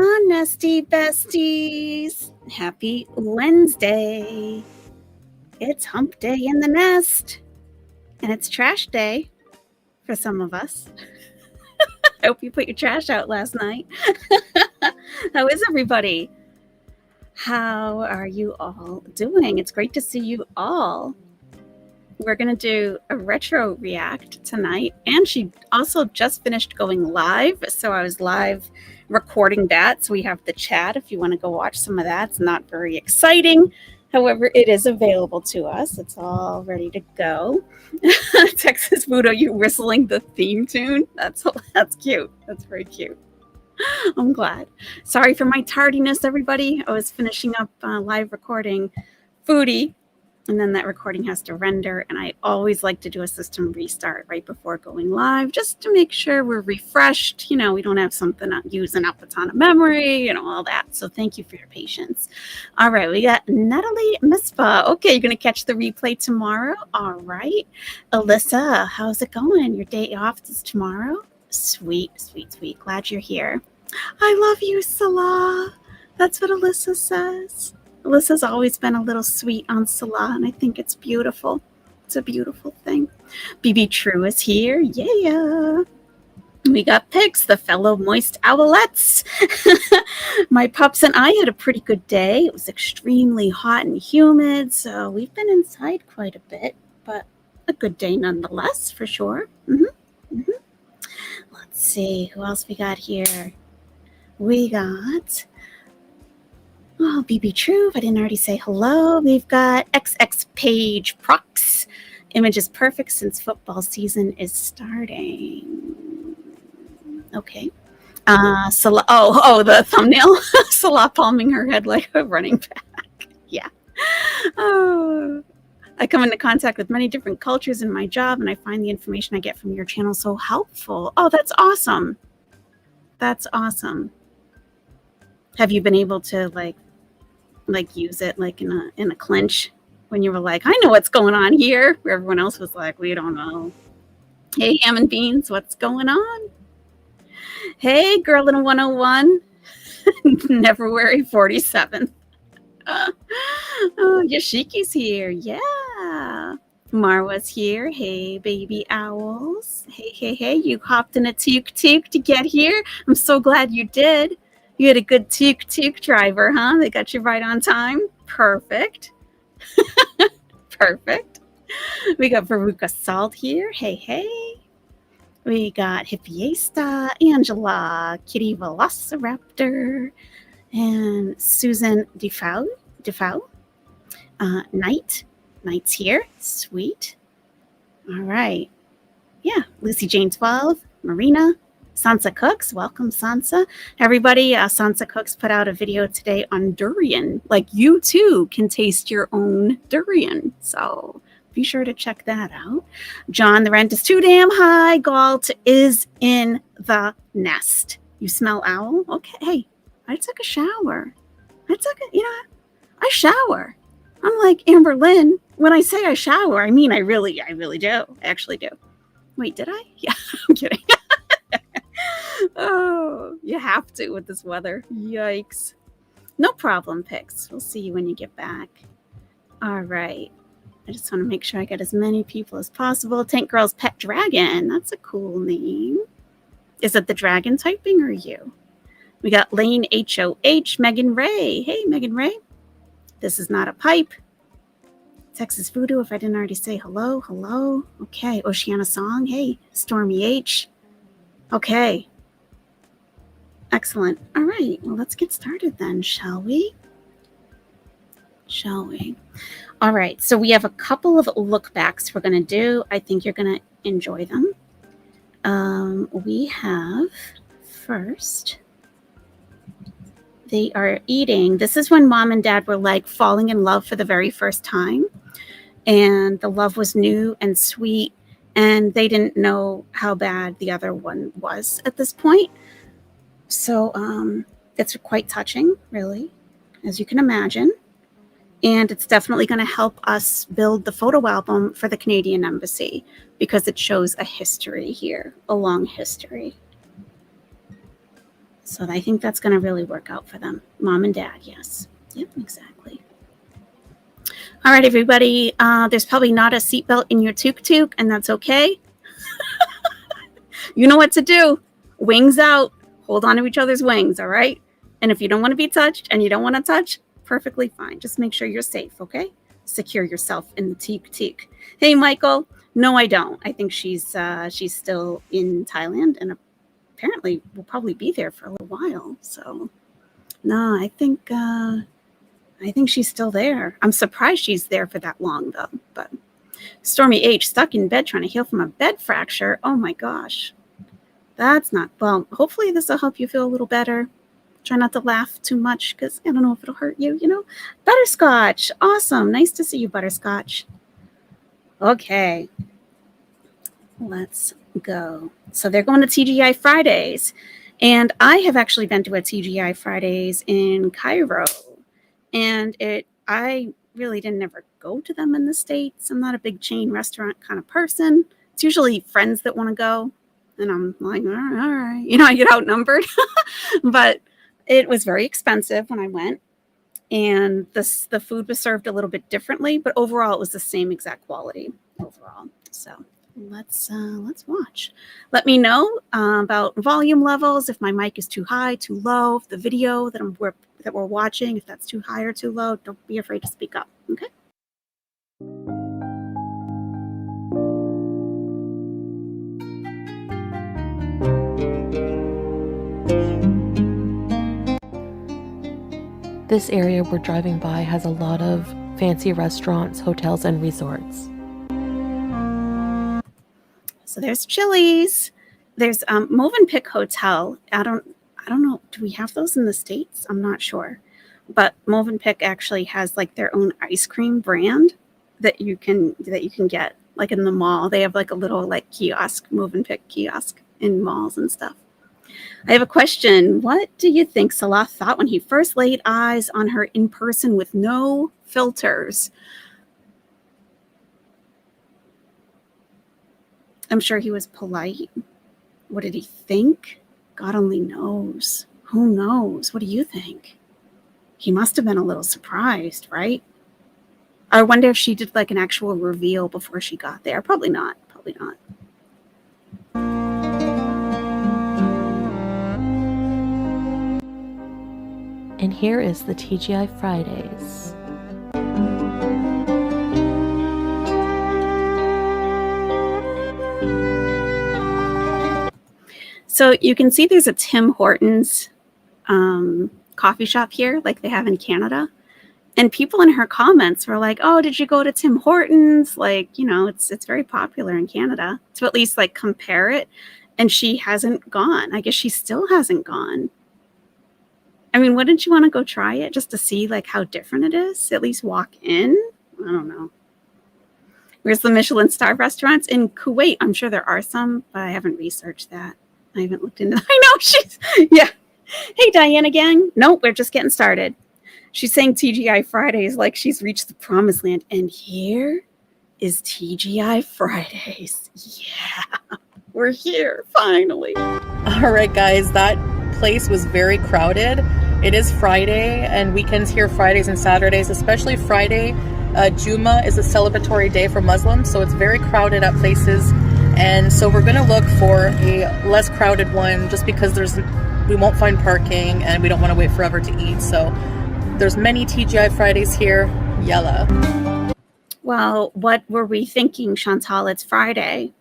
Nesty besties. Happy Wednesday. It's hump day in the nest. And it's trash day for some of us. I hope you put your trash out last night. How is everybody? How are you all doing? It's great to see you all. We're going to do a retro react tonight. And she also just finished going live. So I was live recording that. So we have the chat if you want to go watch some of that. It's not very exciting. However, it is available to us. It's all ready to go. Texas Voodoo, you whistling the theme tune? That's cute. That's very cute. I'm glad. Sorry for my tardiness, everybody. I was finishing up live recording Foodie, and then that recording has to render. And I always like to do a system restart right before going live, just to make sure we're refreshed. You know, we don't have something using up a ton of memory, you know, all that. So thank you for your patience. All right, we got Natalie Mispa. Okay, you're going to catch the replay tomorrow. All right. Alyssa, how's it going? Your day off is tomorrow? Sweet, sweet, sweet. Glad you're here. I love you, Salah. That's what Alyssa says. Alyssa's always been a little sweet on Salah, and I think it's beautiful. It's a beautiful thing. BB True is here. Yeah. We got pigs, the fellow moist owlets. My pups and I had a pretty good day. It was extremely hot and humid, so we've been inside quite a bit, but a good day nonetheless, for sure. Let's see, who else we got here? We got, BB True, if I didn't already say hello. We've got XX Page Prox. Image is perfect since football season is starting. Okay. Salah, the thumbnail. Salah palming her head like a running back. Yeah. Oh. I come into contact with many different cultures in my job, and I find the information I get from your channel so helpful. Oh, that's awesome. That's awesome. Have you been able to like use it like in a clinch when you were like, I know what's going on here, where everyone else was like, we don't know. Hey, Ham and Beans, what's going on? Hey, Girl in 101. Never worry, 47th. Oh, Yashiki's here. Yeah. Marwa's here. Hey, baby owls. Hey. You hopped in a tuk-tuk to get here. I'm so glad you did. You had a good tuk-tuk driver, huh? They got you right on time. Perfect. Perfect. We got Veruca Salt here. Hey. We got Hippiesta, Angela, Kitty Velociraptor, and Susan Defoe. Night's here. Sweet. All right. Yeah. Lucy Jane 12, Marina, Sansa Cooks. Welcome, Sansa. Everybody, Sansa Cooks put out a video today on durian. Like, you too can taste your own durian. So be sure to check that out. John, the rent is too damn high. Galt is in the nest. You smell owl? Okay. Hey, I took a shower. I shower. I'm like Amber Lynn. When I say I shower, I mean I really do. I actually do. Wait, did I? Yeah, I'm kidding. Oh, you have to with this weather. Yikes. No problem, Pix. We'll see you when you get back. All right. I just want to make sure I get as many people as possible. Tank Girl's Pet Dragon. That's a cool name. Is it the dragon typing or you? We got Lane HOH, Megan Ray. Hey, Megan Ray. This is not a pipe. Texas Voodoo, if I didn't already say hello. Okay, Oceana Song. Hey, Stormy H. Okay. Excellent. All right, well, let's get started then, shall we? All right, so we have a couple of look backs we're going to do. I think you're going to enjoy them. We have first... They are eating. This is when mom and dad were like falling in love for the very first time. And the love was new and sweet. And they didn't know how bad the other one was at this point. So it's quite touching, really, as you can imagine. And it's definitely going to help us build the photo album for the Canadian Embassy because it shows a history here, a long history. So I think that's going to really work out for them. Mom and dad, yes. Yep, exactly. All right, everybody. There's probably not a seatbelt in your tuk-tuk, and that's okay. You know what to do. Wings out. Hold on to each other's wings, all right? And if you don't want to be touched and you don't want to touch, perfectly fine. Just make sure you're safe, okay? Secure yourself in the tuk-tuk. Hey, Michael. No, I don't. I think she's still in Thailand, and apparently will probably be there for a little while. So, no, I think she's still there. I'm surprised she's there for that long, though. But Stormy H, stuck in bed trying to heal from a bed fracture. Oh, my gosh. That's not, well, hopefully this will help you feel a little better. Try not to laugh too much because I don't know if it'll hurt you, you know. Butterscotch. Awesome. Nice to see you, Butterscotch. Okay. Let's go. So they're going to TGI Fridays. And I have actually been to a TGI Fridays in Cairo. And I really didn't ever go to them in the States. I'm not a big chain restaurant kind of person. It's usually friends that want to go. And I'm like, all right. You know, I get outnumbered. But it was very expensive when I went. And the food was served a little bit differently. But overall, it was the same exact quality overall. So let's watch. Let me know about volume levels, if my mic is too high, too low, if the video that we're watching, if that's too high or too low. Don't be afraid to speak up, okay? This area we're driving by has a lot of fancy restaurants, hotels, and resorts. So there's Chili's. There's Movenpick Hotel. I don't know. Do we have those in the States? I'm not sure. But Movenpick actually has like their own ice cream brand that you can get like in the mall. They have like a little like kiosk, Movenpick kiosk in malls and stuff. I have a question. What do you think Salah thought when he first laid eyes on her in person with no filters? I'm sure he was polite. What did he think? God only knows. Who knows? What do you think? He must have been a little surprised, right? I wonder if she did like an actual reveal before she got there. Probably not. Probably not. And here is the TGI Fridays. So you can see there's a Tim Hortons coffee shop here, like they have in Canada. And people in her comments were like, oh, did you go to Tim Hortons? Like, you know, it's very popular in Canada. To at least like compare it. And she hasn't gone. I guess she still hasn't gone. I mean, wouldn't you want to go try it just to see like how different it is? At least walk in? I don't know. Where's the Michelin star restaurants? In Kuwait. I'm sure there are some, but I haven't researched that. I haven't looked into that. I know yeah. Hey, Diana gang. Nope, we're just getting started. She's saying TGI Fridays like she's reached the promised land. And here is TGI Fridays. Yeah, we're here finally. All right, guys, that place was very crowded. It is Friday and weekends here, Fridays and Saturdays, especially Friday. Juma is a celebratory day for Muslims, so it's very crowded at places. And so we're going to look for a less crowded one just because we won't find parking and we don't want to wait forever to eat. So there's many TGI Fridays here. Yalla. Well, what were we thinking, Chantal? It's Friday.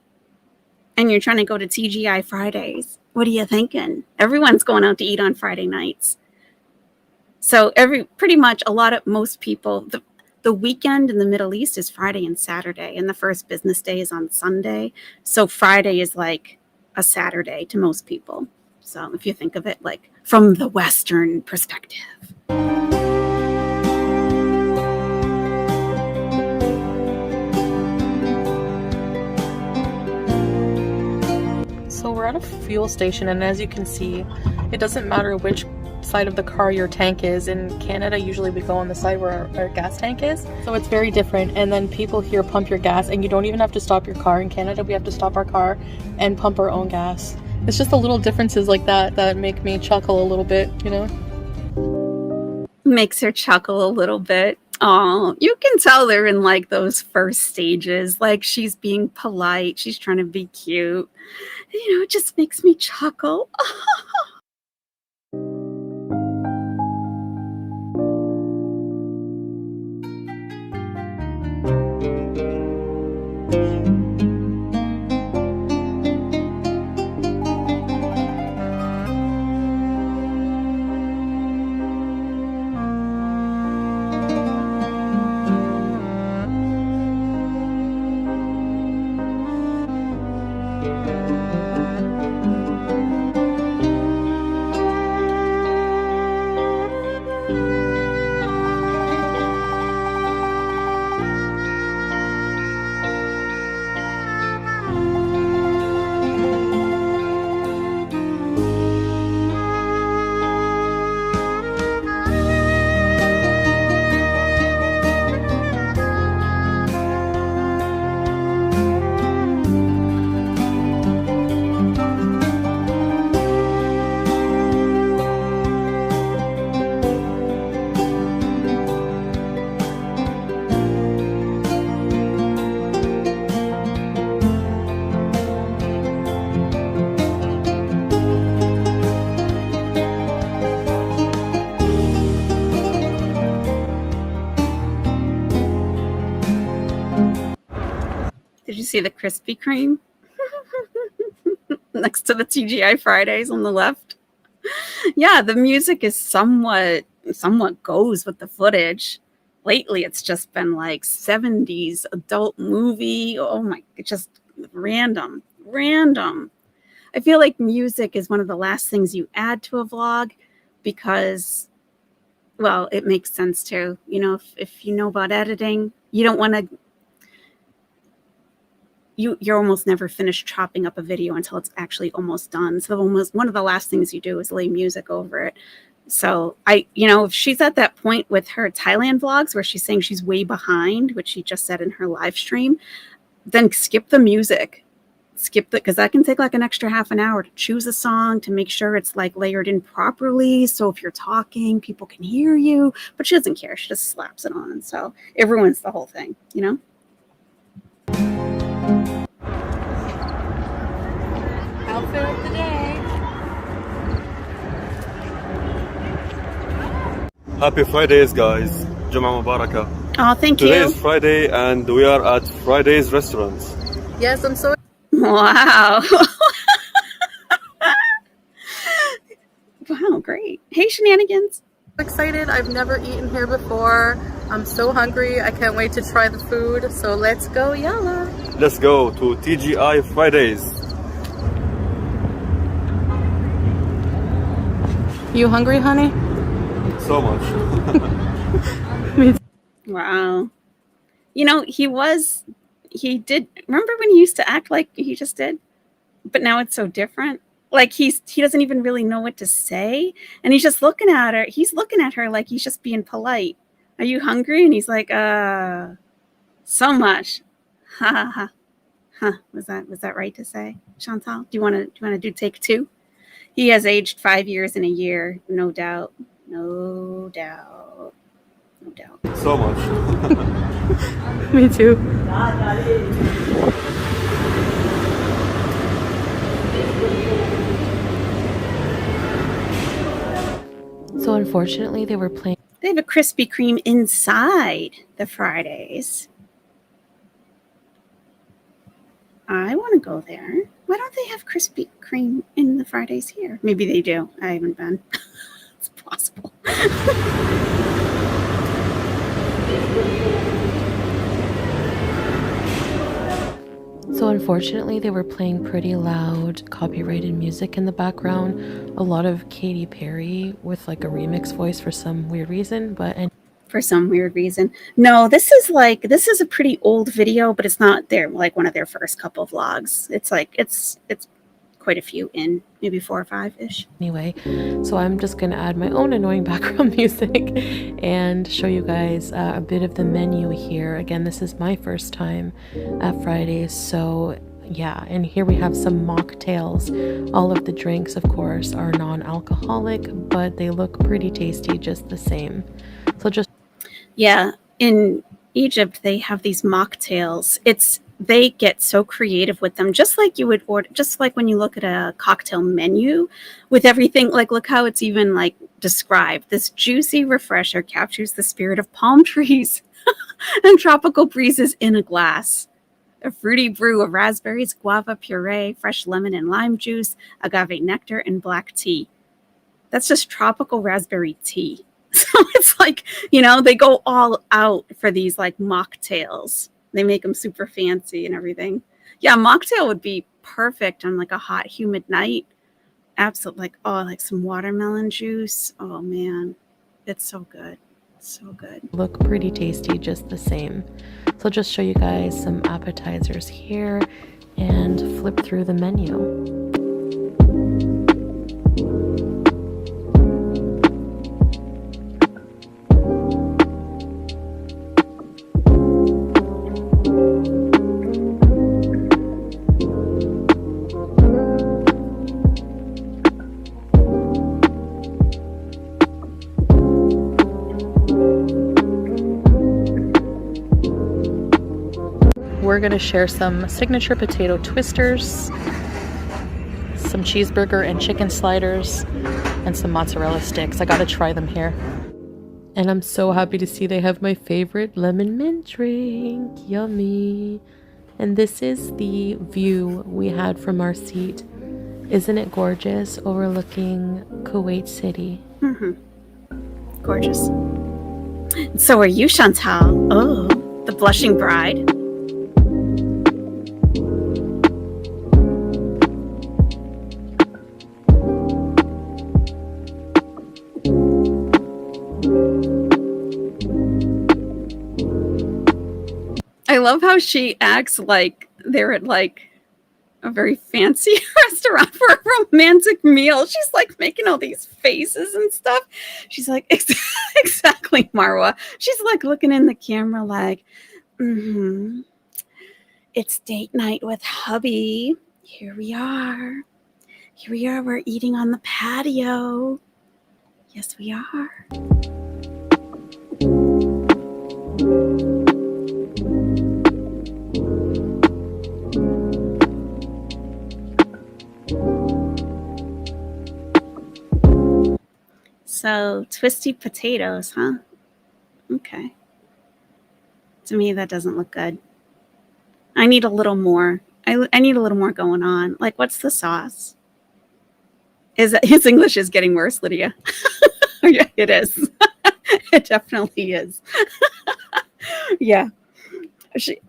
And you're trying to go to TGI Fridays. What are you thinking? Everyone's going out to eat on Friday nights. So most people, the weekend in the Middle East is Friday and Saturday, and the first business day is on Sunday. So Friday is like a Saturday to most people. So if you think of it like from the Western perspective. So we're at a fuel station, and as you can see, it doesn't matter which side of the car your tank is. In Canada, usually we go on the side where our gas tank is, so it's very different. And then people here pump your gas, and you don't even have to stop your car. In Canada, we have to stop our car and pump our own gas. It's just the little differences like that that make me chuckle a little bit, you know? Makes her chuckle a little bit. Oh, you can tell they're in like those first stages. Like she's being polite. She's trying to be cute. You know, it just makes me chuckle. Did you see the Krispy Kreme next to the TGI Fridays on the left? Yeah, the music is somewhat goes with the footage. Lately, it's just been like 70s adult movie. Oh my, it's just random. I feel like music is one of the last things you add to a vlog because, well, it makes sense too. You know, if you know about editing, you don't want to, you're almost never finished chopping up a video until it's actually almost done. So almost one of the last things you do is lay music over it. So if she's at that point with her Thailand vlogs where she's saying she's way behind, which she just said in her live stream, then skip the music. Because that can take like an extra half an hour to choose a song, to make sure it's like layered in properly. So if you're talking, people can hear you, but she doesn't care. She just slaps it on. So it ruins the whole thing, you know? Outfit of the day. Happy Fridays, guys. Jum'ah Mubarakah. Oh, thank Today you. is Friday and we are at Friday's restaurants. Yes, I'm so Wow. Wow, great. Hey, Shenanigans. excited. I've never eaten here before. I'm so hungry. I can't wait to try the food. So let's go, yalla. Let's go to TGI Fridays. You hungry, honey? So much. Wow. You know, he did, remember when he used to act like he just did? But now it's so different. Like he doesn't even really know what to say. And he's just looking at her. He's looking at her like he's just being polite. Are you hungry? And he's like, so much. Ha ha ha. Huh. Was that right to say? Chantal, do you want to do take two? He has aged 5 years in a year, no doubt. No doubt. No doubt. So much. Me too. So unfortunately, they were playing. They have a Krispy Kreme inside the Fridays. I want to go there. Why don't they have Krispy Kreme in the Fridays here? Maybe they do. I haven't been. It's possible. So unfortunately, they were playing pretty loud copyrighted music in the background. A lot of Katy Perry with like a remix voice for some weird reason, For some weird reason. No, this is a pretty old video, but it's not like one of their first couple vlogs. It's like it's quite a few in, maybe 4 or 5-ish. Anyway, so I'm just going to add my own annoying background music and show you guys a bit of the menu here. Again, this is my first time at Fridays, so Yeah, and here we have some mocktails. All of the drinks, of course, are non-alcoholic, but they look pretty tasty just the same. So just Yeah, in Egypt they have these mocktails. They get so creative with them, just like you would order, just like when you look at a cocktail menu with everything, like look how it's even like described. This juicy refresher captures the spirit of palm trees and tropical breezes in a glass. A fruity brew of raspberries, guava puree, fresh lemon and lime juice, agave nectar, and black tea. That's just tropical raspberry tea. So it's like, they go all out for these like mocktails. They make them super fancy and everything. Yeah, mocktail would be perfect on like a hot, humid night. Absolutely. Like some watermelon juice. Oh man, it's so good. So good. Look pretty tasty just the same. So I'll just show you guys some appetizers here and flip through the menu. We're going to share some signature potato twisters, some cheeseburger and chicken sliders, and some mozzarella sticks. I got to try them here. And I'm so happy to see they have my favorite lemon mint drink. Yummy. And this is the view we had from our seat. Isn't it gorgeous? Overlooking Kuwait City. Mm-hmm. Gorgeous. So are you, Chantal? Oh, the blushing bride. I love how she acts like they're at like a very fancy restaurant for a romantic meal. She's like making all these faces and stuff. She's like, exactly, Marwa. She's like looking in the camera like, it's date night with hubby. Here we are. We're eating on the patio. Yes, we are. So, twisty potatoes, huh? Okay. To me, that doesn't look good. I need a little more. I need a little more going on. Like, what's the sauce? His English is getting worse, Lydia. Yeah, it is. It definitely is. Yeah.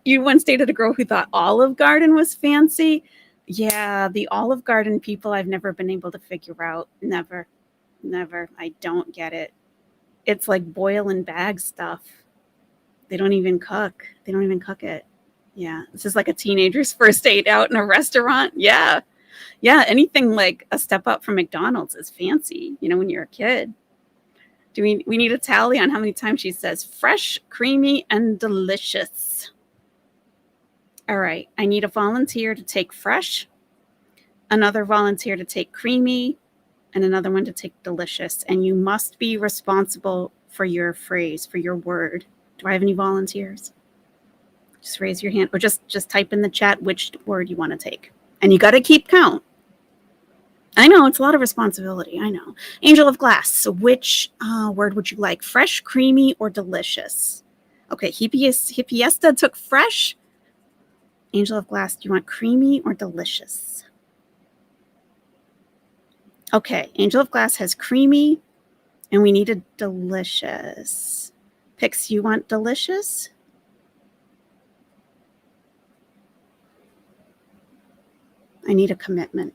You once dated a girl who thought Olive Garden was fancy. Yeah, the Olive Garden people I've never been able to figure out. Never. I don't get it. It's like boil and bag stuff. They don't even cook it. Yeah, this is like a teenager's first date out in a restaurant. Yeah, anything like a step up from McDonald's is fancy, when you're a kid. We need a tally on how many times she says fresh, creamy, and delicious. All right, I need a volunteer to take fresh, another volunteer to take creamy, and another one to take delicious. And you must be responsible for your phrase, for your word. Do I have any volunteers? Just raise your hand or just type in the chat which word you want to take. And you got to keep count. I know it's a lot of responsibility. I know. Angel of Glass. So which word would you like? Fresh, creamy, or delicious? Okay. Hippiesta took fresh. Angel of Glass, do you want creamy or delicious? Okay. Angel of Glass has creamy, and we need a delicious. Pix, you want delicious? I need a commitment.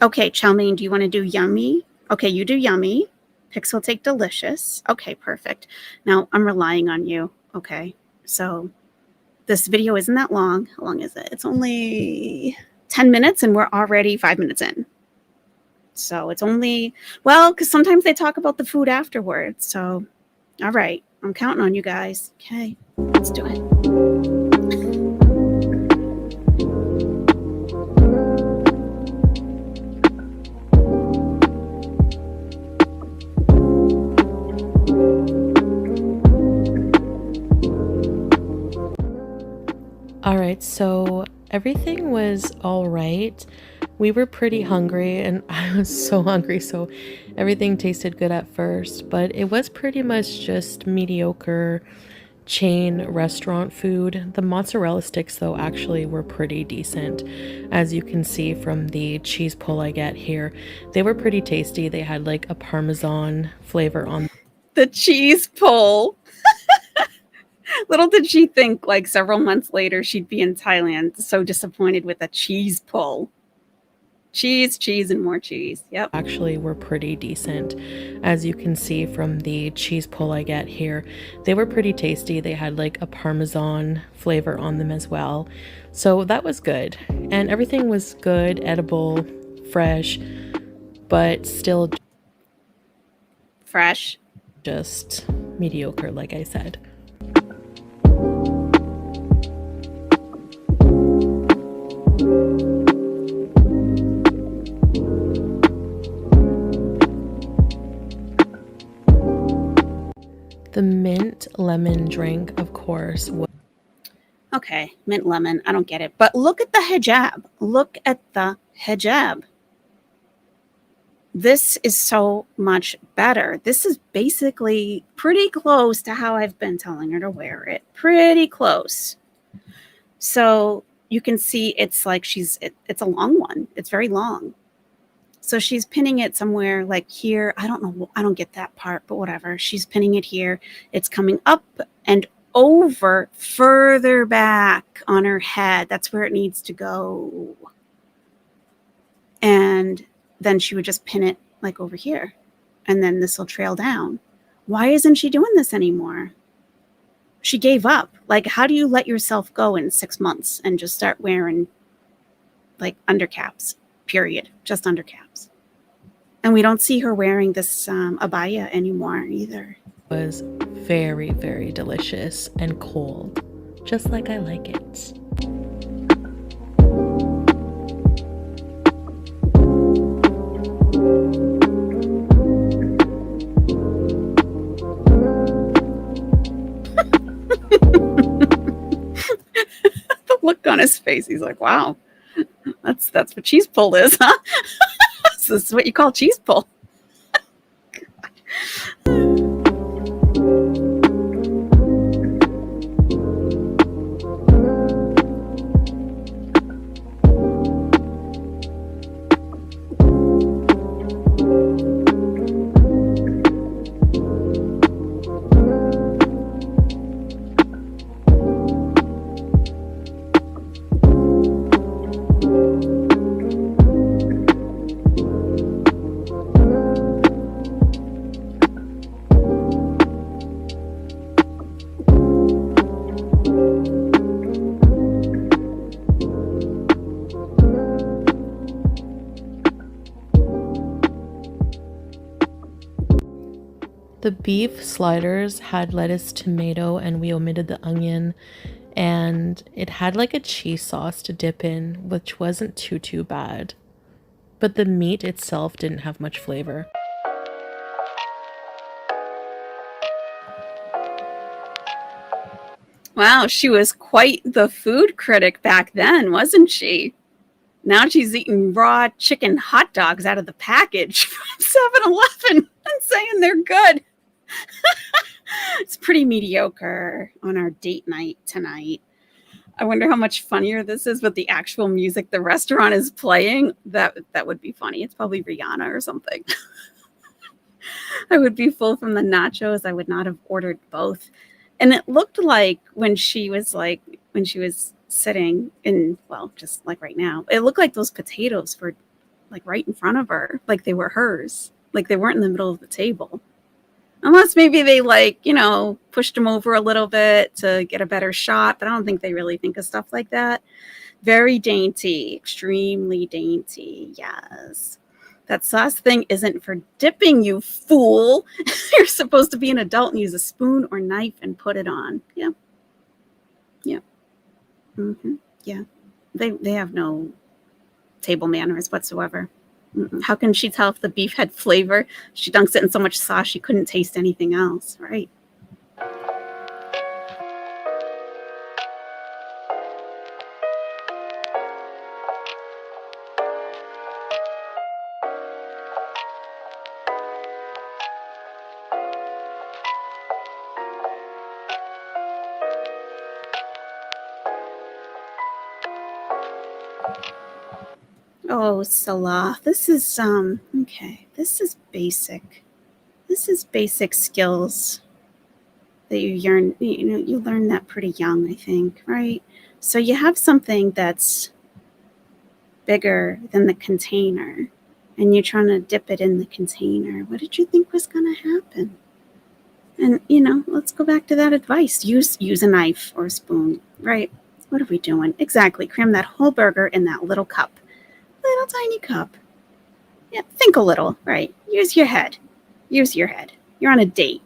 Okay, Chalmaine, do you want to do yummy? Okay, you do yummy. Pix will take delicious. Okay, perfect. Now I'm relying on you. Okay, so this video isn't that long. How long is it? It's only 10 minutes and we're already 5 minutes in. So it's only, because sometimes they talk about the food afterwards. So, all right, I'm counting on you guys. Okay, let's do it. right, so everything was all right. We were pretty hungry, and I was so hungry, so everything tasted good at first, but it was pretty much just mediocre chain restaurant food. The mozzarella sticks, though, actually were pretty decent. As you can see from the cheese pull I get here, they were pretty tasty. They had like a Parmesan flavor on The cheese pull. Little did she think, like several months later, she'd be in Thailand, so disappointed with a cheese pull. Cheese, cheese, and more cheese. Yep. actually were pretty decent. As you can see from the cheese pull I get here, they were pretty tasty. They had like a Parmesan flavor on them as well. So that was good. And everything was good, edible, fresh, but still Fresh. just mediocre, like I said. The mint lemon drink, of course, was Okay, mint lemon. I don't get it. But look at the hijab. Look at the hijab. This is so much better. This is basically pretty close to how I've been telling her to wear it. Pretty close. So you can see it's like it's a long one. It's very long. So she's pinning it somewhere like here. I don't know. I don't get that part, but whatever. She's pinning it here. It's coming up and over further back on her head. That's where it needs to go. And then she would just pin it like over here. And then this will trail down. Why isn't she doing this anymore? She gave up. Like, how do you let yourself go in 6 months and just start wearing like undercaps? Period. Just undercaps. And we don't see her wearing this abaya anymore either. was very, very delicious and cold, just like I like it. The look on his face, he's like, wow, that's what cheese pull is, huh? This is what you call cheese pull. The beef sliders had lettuce, tomato, and we omitted the onion. And it had like a cheese sauce to dip in, which wasn't too bad. But the meat itself didn't have much flavor. Wow, she was quite the food critic back then, wasn't she? Now she's eating raw chicken hot dogs out of the package from 7-Eleven and saying they're good. It's pretty mediocre on our date night tonight. I wonder how much funnier this is with the actual music the restaurant is playing. That would be funny. It's probably Rihanna or something. I would be full from the nachos. I would not have ordered both. And it looked like when she was sitting in, well, just like right now, it looked like those potatoes were like right in front of her, like they were hers, like they weren't in the middle of the table. Unless maybe they pushed them over a little bit to get a better shot, but I don't think they really think of stuff like that. Very dainty, extremely dainty, yes. That sauce thing isn't for dipping, you fool. You're supposed to be an adult and use a spoon or knife and put it on. Yeah. Yeah. Mm-hmm. Yeah. They have no table manners whatsoever. How can she tell if the beef had flavor? She dunks it in so much sauce she couldn't taste anything else, right? Oh, Salah. This is okay. This is basic. This is basic skills that you learn that pretty young, I think, right? So you have something that's bigger than the container and you're trying to dip it in the container. What did you think was going to happen? And let's go back to that advice. Use a knife or a spoon, right? What are we doing? Exactly. Cram that whole burger in that little cup. Little tiny cup. Yeah, think a little, right? Use your head. Use your head. You're on a date.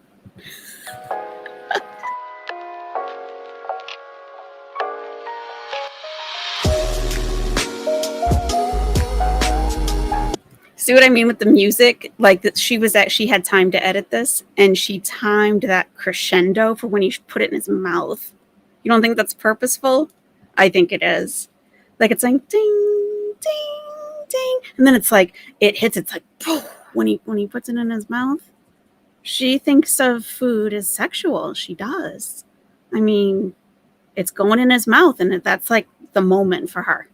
See what I mean with the music? Like that she had time to edit this and she timed that crescendo for when he put it in his mouth. You don't think that's purposeful? I think it is. Like it's like ding, ding, ding. And then it's like it hits, it's like when he puts it in his mouth. She thinks of food as sexual. She does. I mean, it's going in his mouth and that's like the moment for her.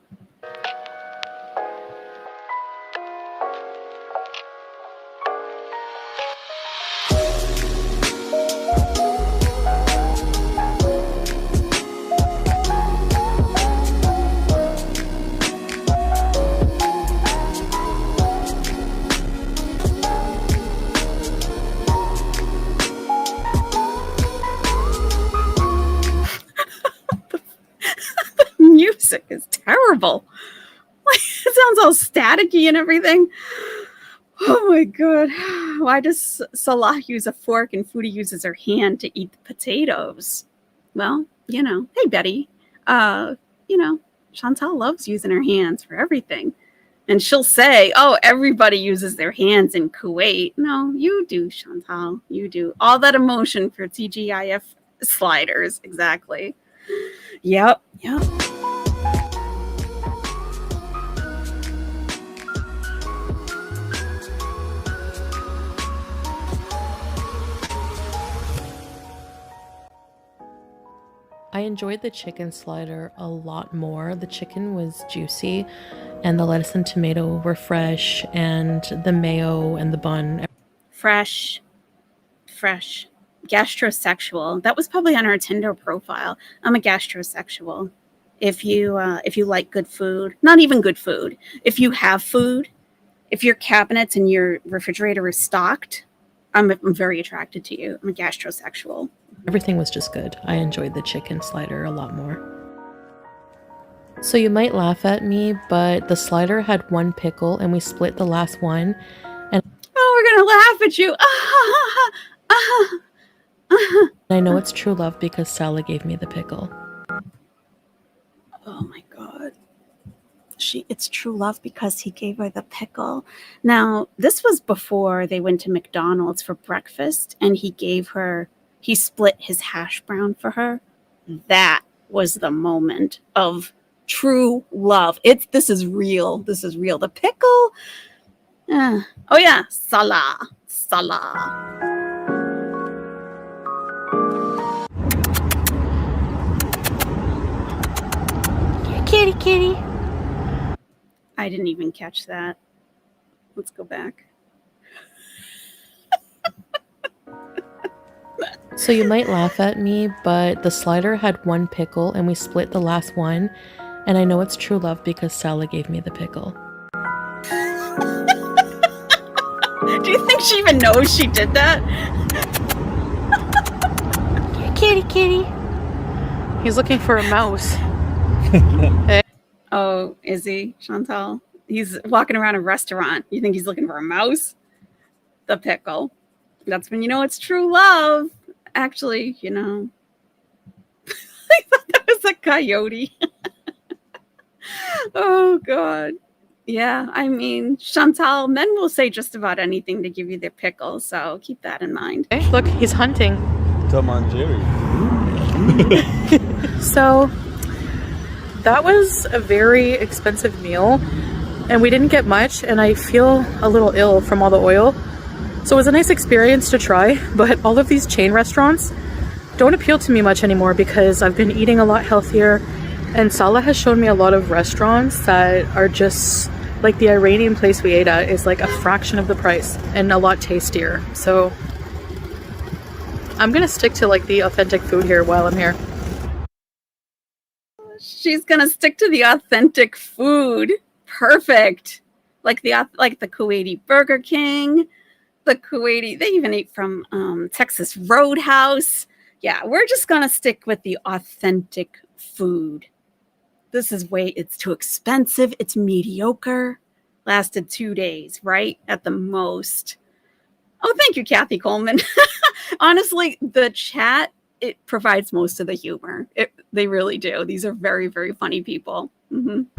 Music is terrible. It sounds all staticky and everything. Oh my god. Why does Salah use a fork and Foodie uses her hand to eat the potatoes? Well, hey Betty, Chantal loves using her hands for everything. And she'll say, oh, everybody uses their hands in Kuwait. No, you do, Chantal. You do. All that emotion for TGIF sliders. Exactly. Yep. I enjoyed the chicken slider a lot more. The chicken was juicy and the lettuce and tomato were fresh and the mayo and the bun. Fresh. Gastrosexual. That was probably on her Tinder profile. I'm a gastrosexual. If you like good food, not even good food. If you have food, if your cabinets and your refrigerator is stocked, I'm very attracted to you. I'm a gastrosexual. Everything was just good. I enjoyed the chicken slider a lot more. So you might laugh at me, but the slider had one pickle and we split the last one. And we're gonna laugh at you. I know it's true love because Salah gave me the pickle. Oh my god. It's true love because he gave her the pickle. Now, this was before they went to McDonald's for breakfast and he split his hash brown for her. That was the moment of true love. This is real. The pickle. Oh yeah, Salah. Kitty. I didn't even catch that. Let's go back. So you might laugh at me, but the slider had one pickle and we split the last one. And I know it's true love because Salah gave me the pickle. Do you think she even knows she did that? Kitty. He's looking for a mouse. Oh, is he, Chantal? He's walking around a restaurant. You think he's looking for a mouse? The pickle. That's when you know it's true love. Actually, I thought that was a coyote. Oh, God. Yeah, I mean, Chantal, men will say just about anything to give you their pickle, so keep that in mind. Hey, look, he's hunting. Tom and Jerry. So, that was a very expensive meal, and we didn't get much, and I feel a little ill from all the oil. So it was a nice experience to try, but all of these chain restaurants don't appeal to me much anymore because I've been eating a lot healthier, and Salah has shown me a lot of restaurants that are just like the Iranian place we ate at is like a fraction of the price and a lot tastier. So I'm gonna stick to like the authentic food here while I'm here. She's gonna stick to the authentic food. Perfect. Like the Kuwaiti Burger King, the Kuwaiti. They even ate from Texas Roadhouse. Yeah, we're just gonna stick with the authentic food. It's too expensive. It's mediocre. Lasted 2 days, right? At the most. Oh, thank you, Kathy Coleman. Honestly, the chat, it provides most of the humor. They really do. These are very, very funny people.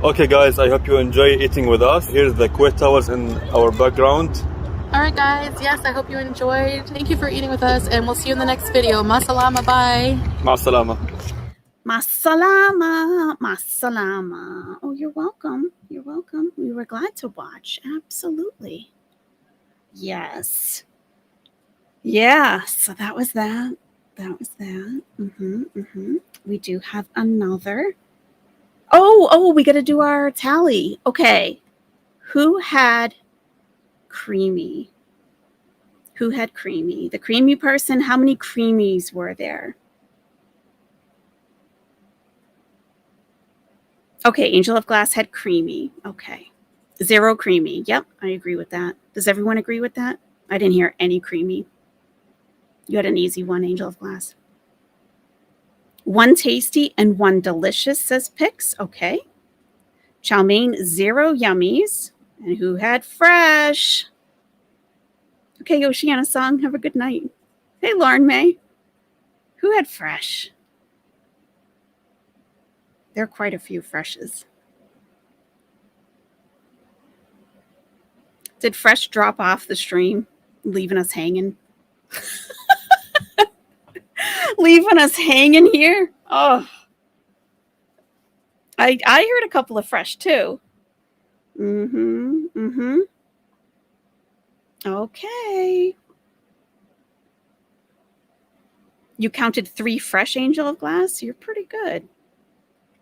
Okay, guys, I hope you enjoy eating with us. Here's the Kuwait Towers in our background. All right, guys. Yes, I hope you enjoyed. Thank you for eating with us, and we'll see you in the next video. Ma salama, bye. Ma salama. Masalama, masalama. Oh, you're welcome. You're welcome. We were glad to watch. Absolutely. Yes. Yeah. So that was that. That was that. We do have another. Oh, we got to do our tally. Okay. Who had creamy? Who had creamy? The creamy person. How many creamies were there? Okay, Angel of Glass had creamy. Okay. 0 creamy. Yep, I agree with that. Does everyone agree with that? I didn't hear any creamy. You had an easy one, Angel of Glass. 1 tasty and 1 delicious, says Pix. Okay. Chalmaine, 0 yummies. And who had fresh? Okay, Oceana Song, have a good night. Hey, Lauren May. Who had fresh? There are quite a few freshes. Did fresh drop off the stream, leaving us hanging? Leaving us hanging here? Oh. I heard a couple of fresh too. Okay. You counted 3 fresh, Angel of Glass? You're pretty good.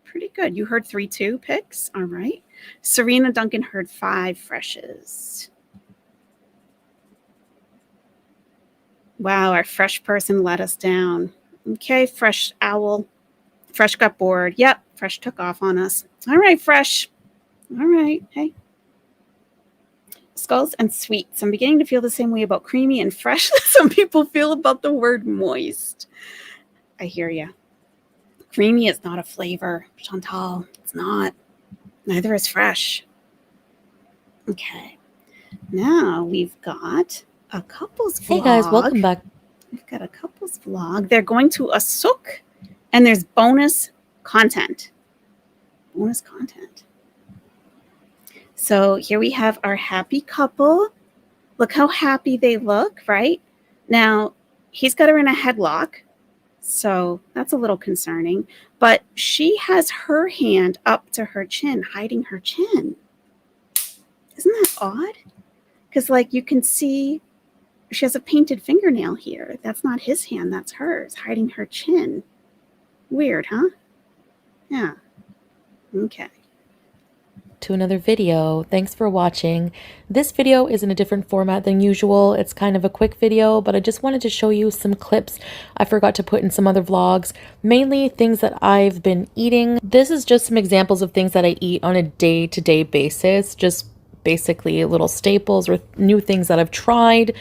Pretty good. You heard 3 too, Pix? All right. Serena Duncan heard 5 freshes. Wow, our fresh person let us down. Okay, Fresh Owl. Fresh got bored. Yep, Fresh took off on us. All right, Fresh. All right. Hey. Skulls and sweets. I'm beginning to feel the same way about creamy and fresh that some people feel about the word moist. I hear you. Creamy is not a flavor, Chantal. It's not. Neither is fresh. Okay. Now we've got a couple's vlog. Hey guys, welcome back. We've got a couple's vlog. They're going to a souk, and there's bonus content. Bonus content. So here we have our happy couple. Look how happy they look, right? Now, he's got her in a headlock. So that's a little concerning, but she has her hand up to her chin, hiding her chin. Isn't that odd? Because like you can see she has a painted fingernail here. That's not his hand, that's hers, hiding her chin. Weird, huh? Yeah. Okay. To another video. Thanks for watching. This video is in a different format than usual. It's kind of a quick video, but I just wanted to show you some clips I forgot to put in some other vlogs, mainly things that I've been eating. This is just some examples of things that I eat on a day-to-day basis, just basically little staples or new things that I've tried.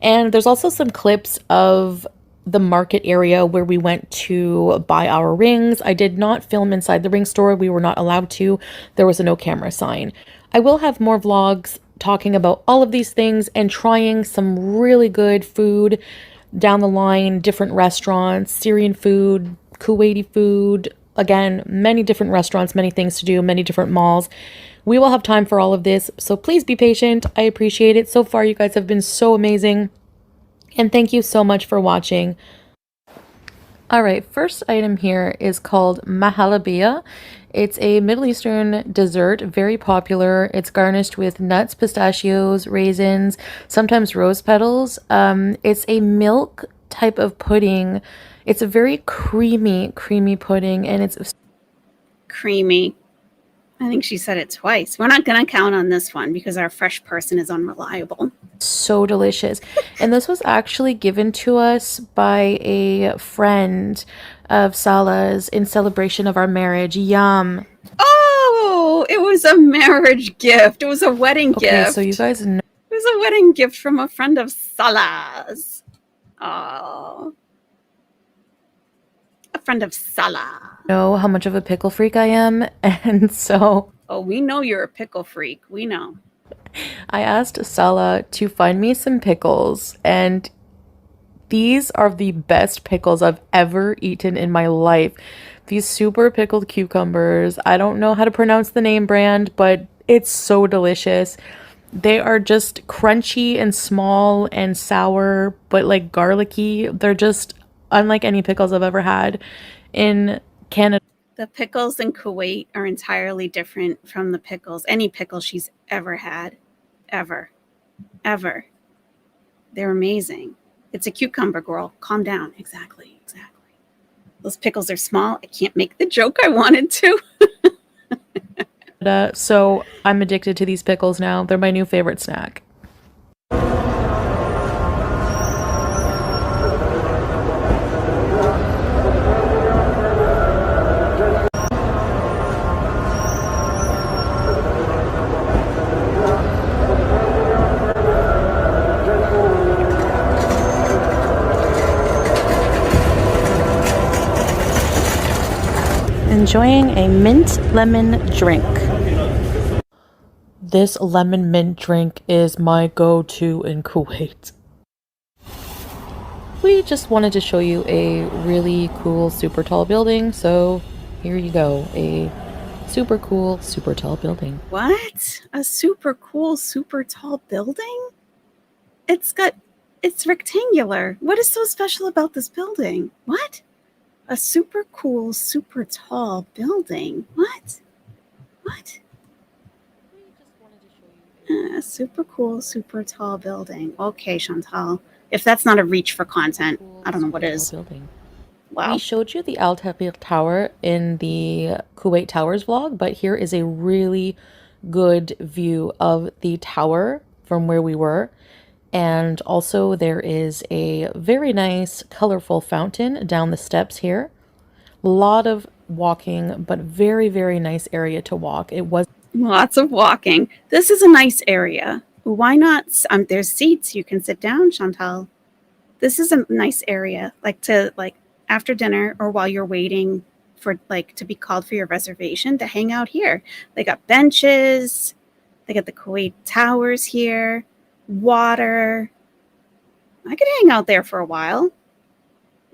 And there's also some clips of the market area where we went to buy our rings. I did not film inside the ring store. We were not allowed to. There was a no camera sign. I will have more vlogs talking about all of these things and trying some really good food down the line, different restaurants, Syrian food, Kuwaiti food, again, many different restaurants, many things to do, many different malls. We will have time for all of this, so please be patient. I appreciate it. So far, you guys have been so amazing. And thank you so much for watching. All right, first item here is called mahalabia. It's a Middle Eastern dessert, very popular. It's garnished with nuts, pistachios, raisins, sometimes rose petals. It's a milk type of pudding. It's a very creamy pudding, and it's creamy. I think she said it twice. We're not going to count on this one because our fresh person is unreliable. So delicious. And this was actually given to us by a friend of Salah's in celebration of our marriage. Yum. Oh, it was a marriage gift. It was a wedding gift. Okay, so you guys know. It was a wedding gift from a friend of Salah's. Oh. A friend of Salah. Know how much of a pickle freak I am, and so oh, we know you're a pickle freak. We know. I asked Salah to find me some pickles, and these are the best pickles I've ever eaten in my life. These super pickled cucumbers. I don't know how to pronounce the name brand, but it's so delicious. They are just crunchy and small and sour, but like garlicky. They're just unlike any pickles I've ever had in Canada. The pickles in Kuwait are entirely different from the pickles, any pickle she's ever had. Ever. They're amazing. It's a cucumber, girl. Calm down. Exactly. Those pickles are small. I can't make the joke I wanted to. So I'm addicted to these pickles now. They're my new favorite snack. Enjoying a mint lemon drink. This lemon mint drink is my go-to in Kuwait. We just wanted to show you a really cool, super tall building, so here you go. A super cool, super tall building. What? A super cool, super tall building? It's rectangular. What is so special about this building? What? A super cool, super tall building. What? A super cool, super tall building. Okay, Chantal. If that's not a reach for content, I don't know what is. Building. Wow. We showed you the Al Tapir Tower in the Kuwait Towers vlog, but here is a really good view of the tower from where we were. And also there is a very nice, colorful fountain down the steps here. A lot of walking, but very, very nice area to walk. It was lots of walking. This is a nice area. Why not? There's seats. You can sit down, Chantal. This is a nice area, like after dinner or while you're waiting for to be called for your reservation to hang out here. They got benches. They got the Kuwait Towers here. Water. I could hang out there for a while.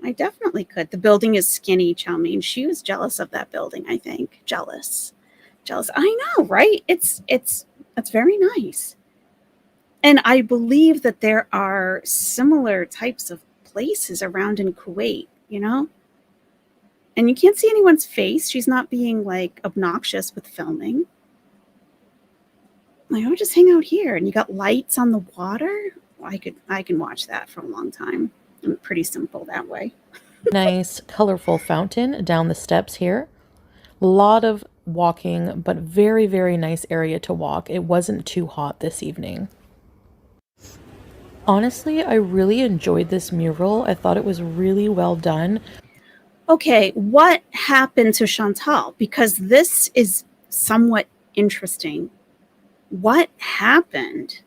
I definitely could. The building is skinny, Chow Mein. She was jealous of that building, I think. Jealous. I know, right? It's very nice. And I believe that there are similar types of places around in Kuwait, you know? And you can't see anyone's face. She's not being obnoxious with filming. I would just hang out here, and you got lights on the water. I can watch that for a long time. I'm pretty simple that way. Nice, colorful fountain down the steps here. A lot of walking, but very, very nice area to walk. It wasn't too hot this evening. Honestly, I really enjoyed this mural. I thought it was really well done. Okay, what happened to Chantal? Because this is somewhat interesting. What happened?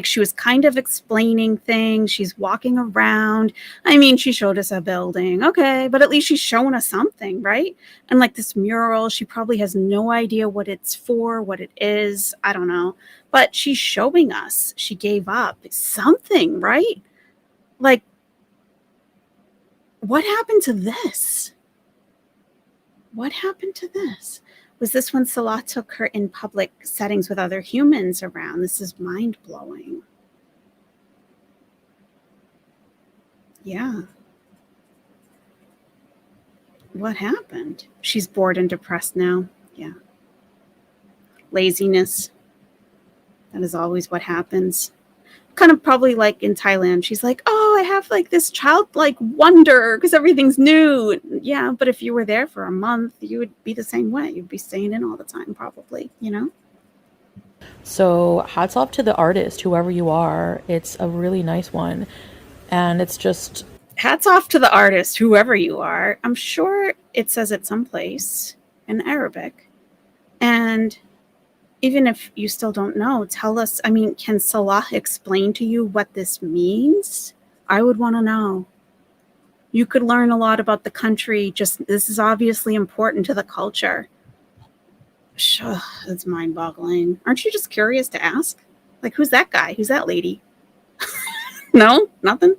She was kind of explaining things. She's walking around. I mean, she showed us a building. Okay, but at least she's showing us something, right? And this mural, she probably has no idea what it's for, what it is. I don't know. But she's showing us. She gave up something, right? What happened to this? What happened to this? Was this when Salah took her in public settings with other humans around? This is mind-blowing. Yeah. What happened? She's bored and depressed now. Yeah. Laziness. That is always what happens. Kind of probably like in Thailand. She's like, oh, I have like this childlike wonder because everything's new. Yeah, but if you were there for a month, you would be the same way. You'd be staying in all the time, probably, you know? So hats off to the artist, whoever you are. It's a really nice one. And it's just Hats off to the artist, whoever you are. I'm sure it says it someplace in Arabic. And even if you still don't know, tell us. I mean, can Salah explain to you what this means? I would want to know. You could learn a lot about the country. Just this is obviously important to the culture. It's mind-boggling. Aren't you just curious to ask? Like, who's that guy? Who's that lady? No? Nothing?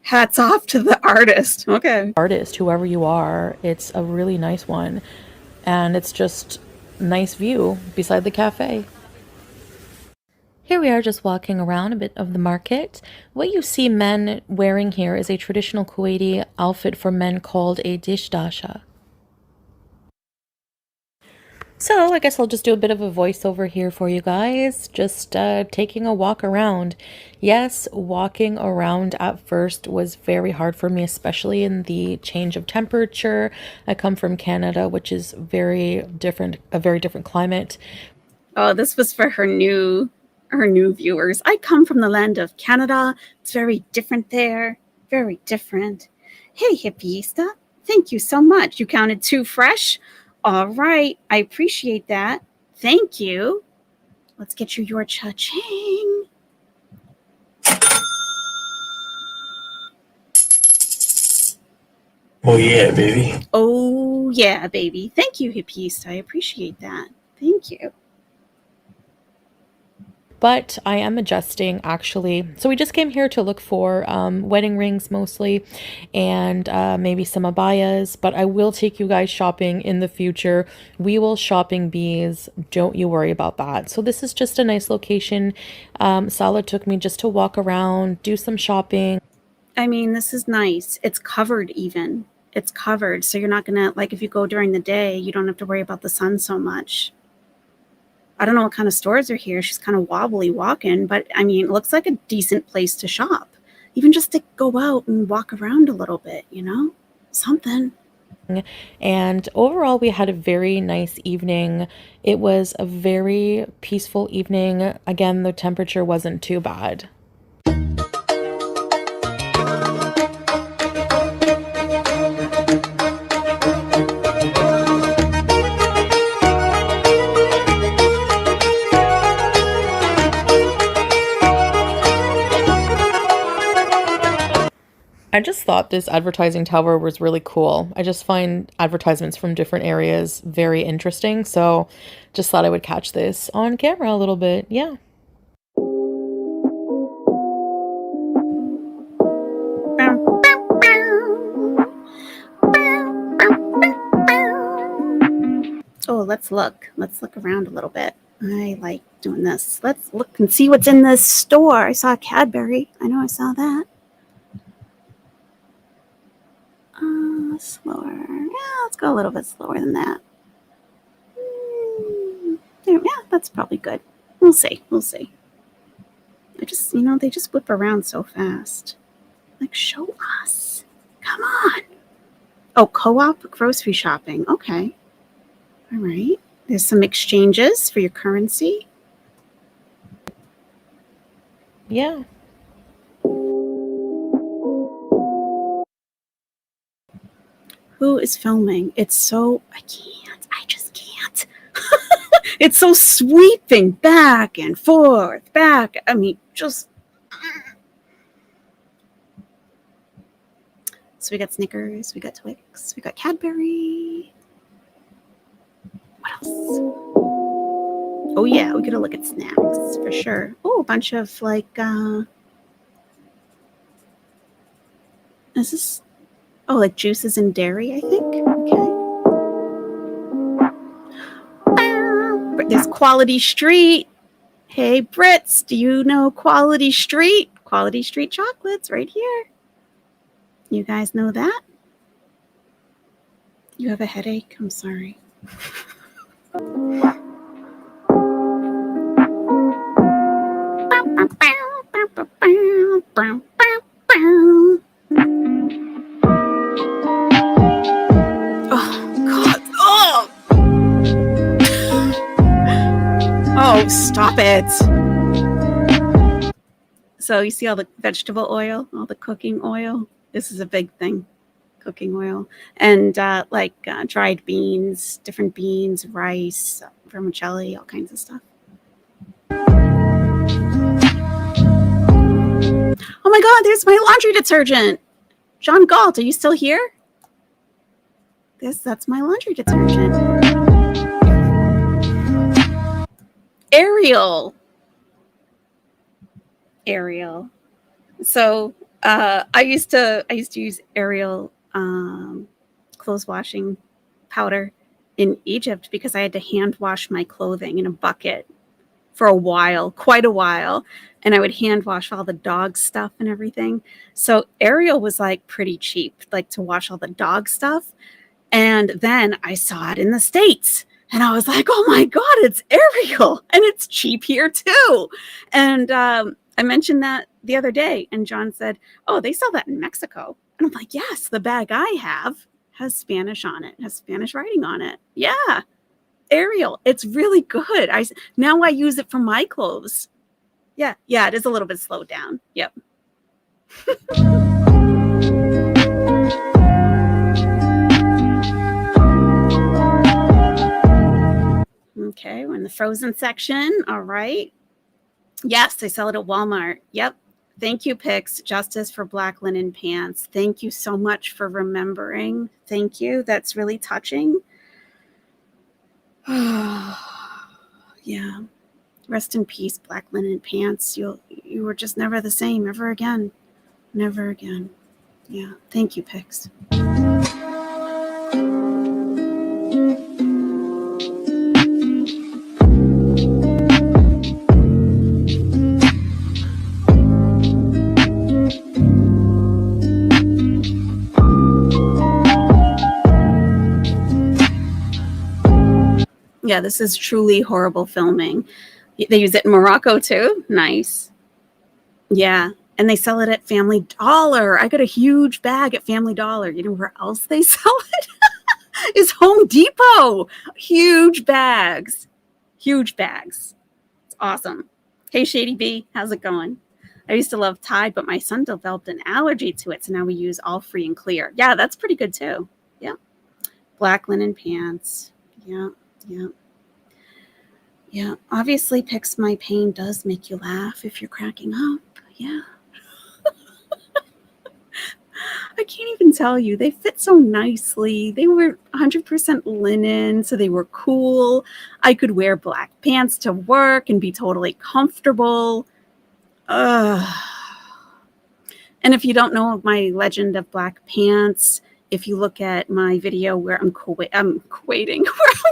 Hats off to the artist. Okay. artist, whoever you are. It's a really nice one. And it's just nice view beside the cafe. Here we are just walking around a bit of the market. What you see men wearing here is a traditional Kuwaiti outfit for men called a dishdasha. So I guess I'll just do a bit of a voiceover here for you guys, just taking a walk around. Yes, walking around at first was very hard for me, especially in the change of temperature. I come from Canada, which is a very different climate. Oh, this was for her new viewers. I come from the land of Canada. It's very different there. Very different. Hey, hippieista. Thank you so much. You counted 2 fresh. All right. I appreciate that. Thank you. Let's get you your cha-ching. Oh yeah, baby. Oh, yeah, baby. Thank you, hippieista. I appreciate that. Thank you. But I am adjusting actually. So we just came here to look for wedding rings mostly, and maybe some abayas, but I will take you guys shopping in the future. We will shopping bees, don't you worry about that. So this is just a nice location. Salah took me just to walk around, do some shopping. I mean, this is nice. It's covered even. It's covered. So you're not going to, like, if you go during the day, you don't have to worry about the sun so much. I don't know what kind of stores are here. She's kind of wobbly walking, but I mean, it looks like a decent place to shop. Even just to go out and walk around a little bit, you know? Something. And overall, we had a very nice evening. It was a very peaceful evening. Again, the temperature wasn't too bad. I just thought this advertising tower was really cool. I just find advertisements from different areas very interesting, so just thought I would catch this on camera a little bit. Yeah. Oh, let's look. Let's look around a little bit. I like doing this. Let's look and see what's in this store. I saw Cadbury. I know I saw that. Slower. Yeah, let's go a little bit slower than that. Yeah, that's probably good. We'll see. We'll see. I just, they just whip around so fast. Like, show us. Come on. Oh, co-op grocery shopping. Okay. All right. There's some exchanges for your currency. Yeah. Who is filming? It's so, I just can't. It's so sweeping back and forth, back. I mean, just. So we got Snickers, we got Twix, we got Cadbury. What else? Oh yeah, we gotta look at snacks for sure. Oh, a bunch of like, is this? Oh, like juices and dairy, I think. Okay. There's Quality Street. Hey, Brits, do you know Quality Street? Quality Street chocolates right here. You guys know that? You have a headache? I'm sorry. Stop it. So you see all the vegetable oil, all the cooking oil? This is a big thing, cooking oil. And dried beans, different beans, rice, vermicelli, all kinds of stuff. Oh my God, there's my laundry detergent. John Galt, are you still here? That's my laundry detergent. Ariel. So I used to use Ariel clothes washing powder in Egypt because I had to hand wash my clothing in a bucket for quite a while, and I would hand wash all the dog stuff and everything. So Ariel was like pretty cheap, like to wash all the dog stuff. And then I saw it in the States and I was like, oh my God, it's Ariel and it's cheap here too. And I mentioned that the other day and John said, oh, they sell that in Mexico. And I'm like, yes, the bag I have has Spanish on it, has Spanish writing on it. Yeah. Ariel, it's really good. Now I use it for my clothes. Yeah, it is a little bit slowed down. Yep. Okay, we're in the frozen section. All right. Yes, they sell it at Walmart. Yep. Thank you, Pix. Justice for Black Linen Pants. Thank you so much for remembering. Thank you. That's really touching. Yeah. Rest in peace, Black Linen Pants. You were just never the same ever again. Never again. Yeah. Thank you, Pix. Yeah, this is truly horrible filming. They use it in Morocco too. Nice. Yeah. And they sell it at Family Dollar. I got a huge bag at Family Dollar. You know where else they sell it? Is Home Depot. Huge bags. It's awesome. Hey, Shady B, how's it going? I used to love Tide, but my son developed an allergy to it, so now we use All Free and Clear. Yeah, that's pretty good too. Yeah. Black Linen Pants. Yeah. Obviously, Pix My Pain does make you laugh if you're cracking up. Yeah. I can't even tell you. They fit so nicely. They were 100% linen, so they were cool. I could wear black pants to work and be totally comfortable. And if you don't know my legend of black pants, if you look at my video where I'm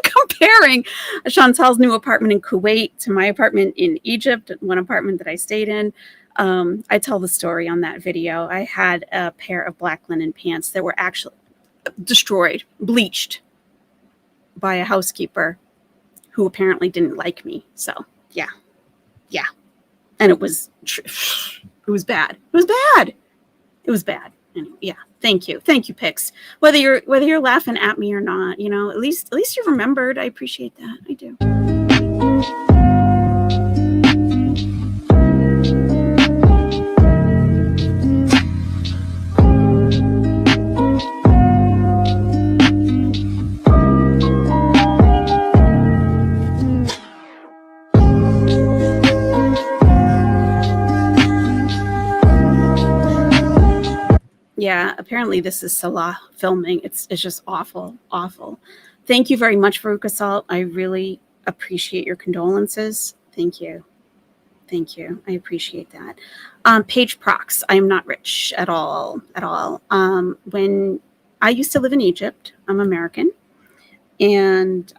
comparing Chantal's new apartment in Kuwait to my apartment in Egypt, one apartment that I stayed in, I tell the story on that video. I had a pair of black linen pants that were actually destroyed, bleached by a housekeeper who apparently didn't like me. So yeah. And it was bad. Anyway, yeah. Thank you, Pix. Whether you're laughing at me or not, at least you remembered. I appreciate that. I do. Yeah, apparently this is Salah filming. It's just awful. Thank you very much, Veruca Salt. I really appreciate your condolences. Thank you. I appreciate that. Paige Prox. I am not rich at all. When I used to live in Egypt, I'm American, and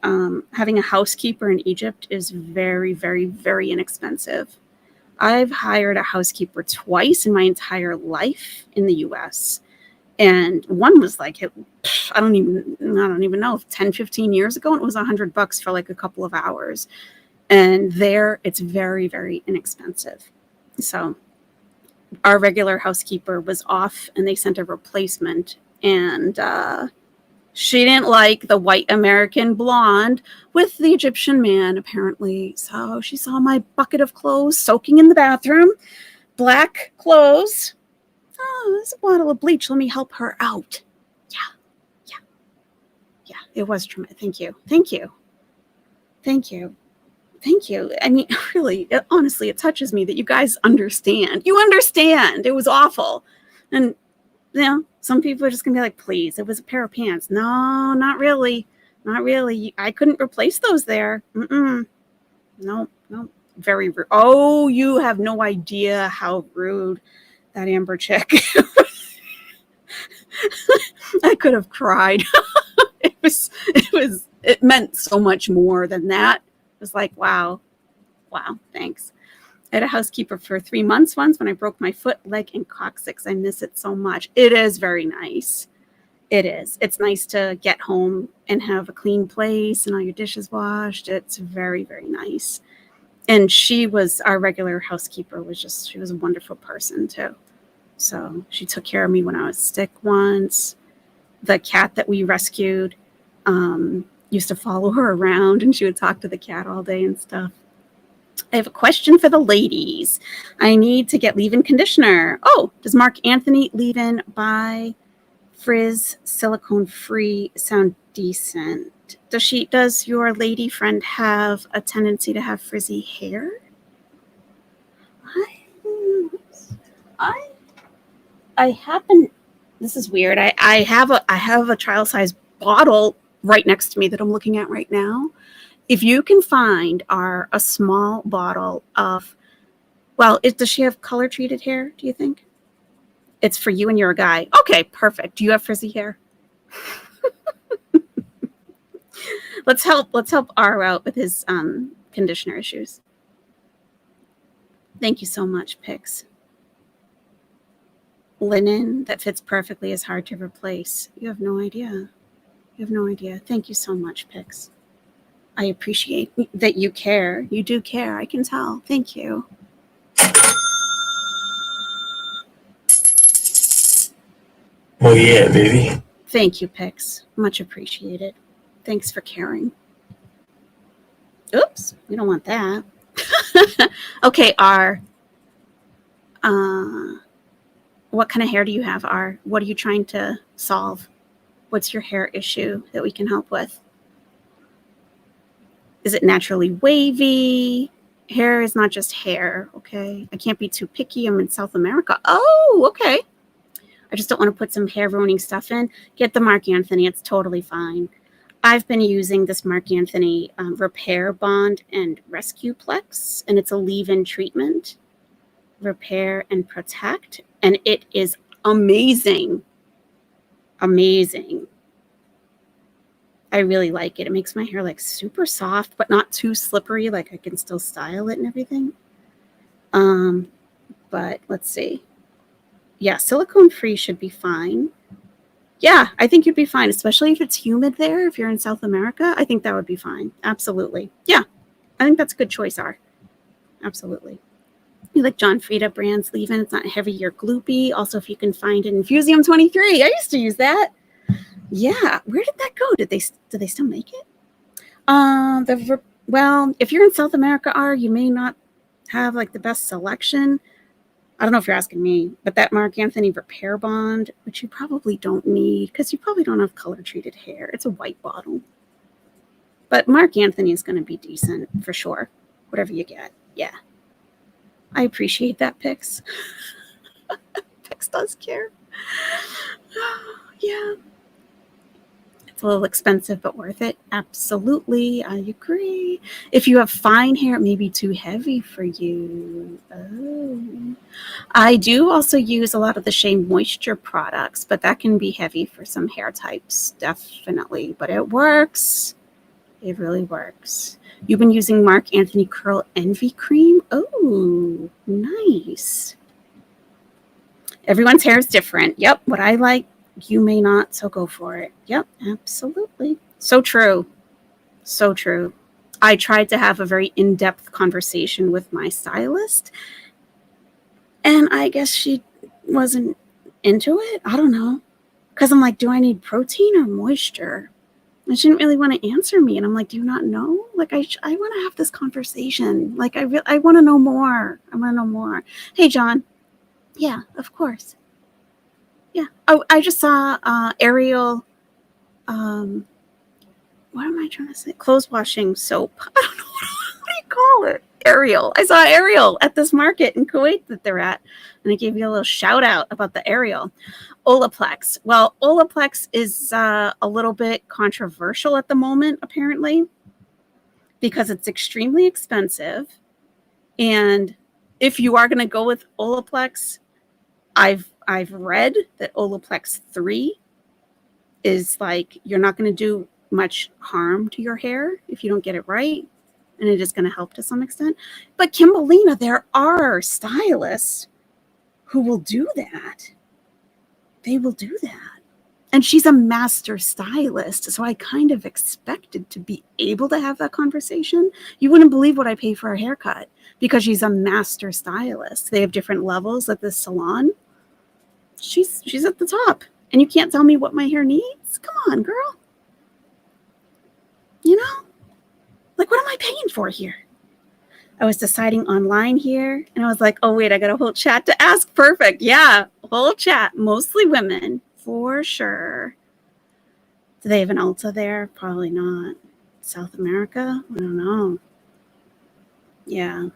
having a housekeeper in Egypt is very, very, very inexpensive. I've hired a housekeeper twice in my entire life in the US. And one was like, I don't even know, 10, 15 years ago, and it was $100 for like a couple of hours. And there it's very, very inexpensive. So our regular housekeeper was off and they sent a replacement. And She didn't like the white American blonde with the Egyptian man, apparently. So she saw my bucket of clothes soaking in the bathroom. Black clothes. Oh, there's a bottle of bleach. Let me help her out. Yeah, it was traumatic. Thank you. I mean, really, honestly, it touches me that you guys understand. You understand. It was awful. And, some people are just going to be like, please, it was a pair of pants. No, not really. Not really. I couldn't replace those there. No. Very rude. Oh, you have no idea how rude that Amber chick. I could have cried. It meant so much more than that. It was like, wow, thanks. I had a housekeeper for 3 months once when I broke my foot, leg, and coccyx. I miss it so much. It is very nice. It is. It's nice to get home and have a clean place and all your dishes washed. It's very, very nice. And she was our regular housekeeper. She was a wonderful person too. So she took care of me when I was sick once. The cat that we rescued used to follow her around, and she would talk to the cat all day and stuff. I have a question for the ladies. I need to get leave-in conditioner. Oh, does Mark Anthony leave-in by frizz silicone-free sound decent? Does your lady friend have a tendency to have frizzy hair? I happen. This is weird. I have a child size bottle right next to me that I'm looking at right now. If you can find a small bottle of, does she have color treated hair? Do you think? It's for you and you're a guy. Okay, perfect. Do you have frizzy hair? Let's help R out with his conditioner issues. Thank you so much, Pix. Linen that fits perfectly is hard to replace. You have no idea. Thank you so much, Pix. I appreciate that you care. You do care. I can tell. Thank you. Oh yeah, baby. Thank you, Pix. Much appreciated. Thanks for caring. Oops, we don't want that. Okay, R. What kind of hair do you have, R? What are you trying to solve? What's your hair issue that we can help with? Is it naturally wavy? Hair is not just hair, okay? I can't be too picky. I'm in South America. Oh, okay. I just don't want to put some hair ruining stuff in. Get the Mark Anthony. It's totally fine. I've been using this Mark Anthony Repair Bond and Rescue Plex, and it's a leave-in treatment. Repair and protect, and it is amazing. I really like it. It makes my hair like super soft, but not too slippery. Like I can still style it and everything. But let's see. Yeah, silicone free should be fine. Yeah, I think you'd be fine, especially if it's humid there. If you're in South America, I think that would be fine. Absolutely. Yeah, I think that's a good choice, R. Absolutely. You like John Frieda brands leave-in. It's not heavy or gloopy. Also, if you can find an Infusium 23. I used to use that. Yeah. Where did that go? Do they still make it? If you're in South America, R, you may not have like the best selection. I don't know if you're asking me, but that Mark Anthony Repair Bond, which you probably don't need because you probably don't have color-treated hair. It's a white bottle. But Mark Anthony is going to be decent for sure. Whatever you get. Yeah. I appreciate that, Pix. Pix does care. Yeah. It's a little expensive, but worth it. Absolutely. I agree. If you have fine hair, it may be too heavy for you. Oh. I do also use a lot of the Shea Moisture products, but that can be heavy for some hair types, definitely. But it works. It really works. You've been using Mark Anthony Curl Envy Cream? Oh, nice. Everyone's hair is different. Yep, what I like, you may not, so go for it. Yep, absolutely. So true. So true. I tried to have a very in-depth conversation with my stylist, and I guess she wasn't into it. I don't know. Because I'm like, do I need protein or moisture? And she didn't really want to answer me. And I'm like, do you not know? Like, I want to have this conversation. Like, I want to know more. I want to know more. Hey, John. Yeah, of course. Yeah. Oh, I just saw Ariel. What am I trying to say? Clothes washing soap. I don't know. What do you call it? Ariel. I saw Ariel at this market in Kuwait that they're at. And I gave you a little shout out about the Ariel. Olaplex. Well, Olaplex is a little bit controversial at the moment, apparently, because it's extremely expensive. And if you are going to go with Olaplex, I've read that Olaplex 3 is like, you're not going to do much harm to your hair if you don't get it right. And it is going to help to some extent. But Kimbolina, there are stylists who will do that. They will do that. And she's a master stylist. So I kind of expected to be able to have that conversation. You wouldn't believe what I pay for a haircut because she's a master stylist. They have different levels at this salon. She's at the top. And you can't tell me what my hair needs? Come on, girl. You know? Like, what am I paying for here? I was deciding online here, and I was like, oh, wait, I got a whole chat to ask. Perfect. Yeah, whole chat. Mostly women, for sure. Do they have an Ulta there? Probably not. South America? I don't know. Yeah.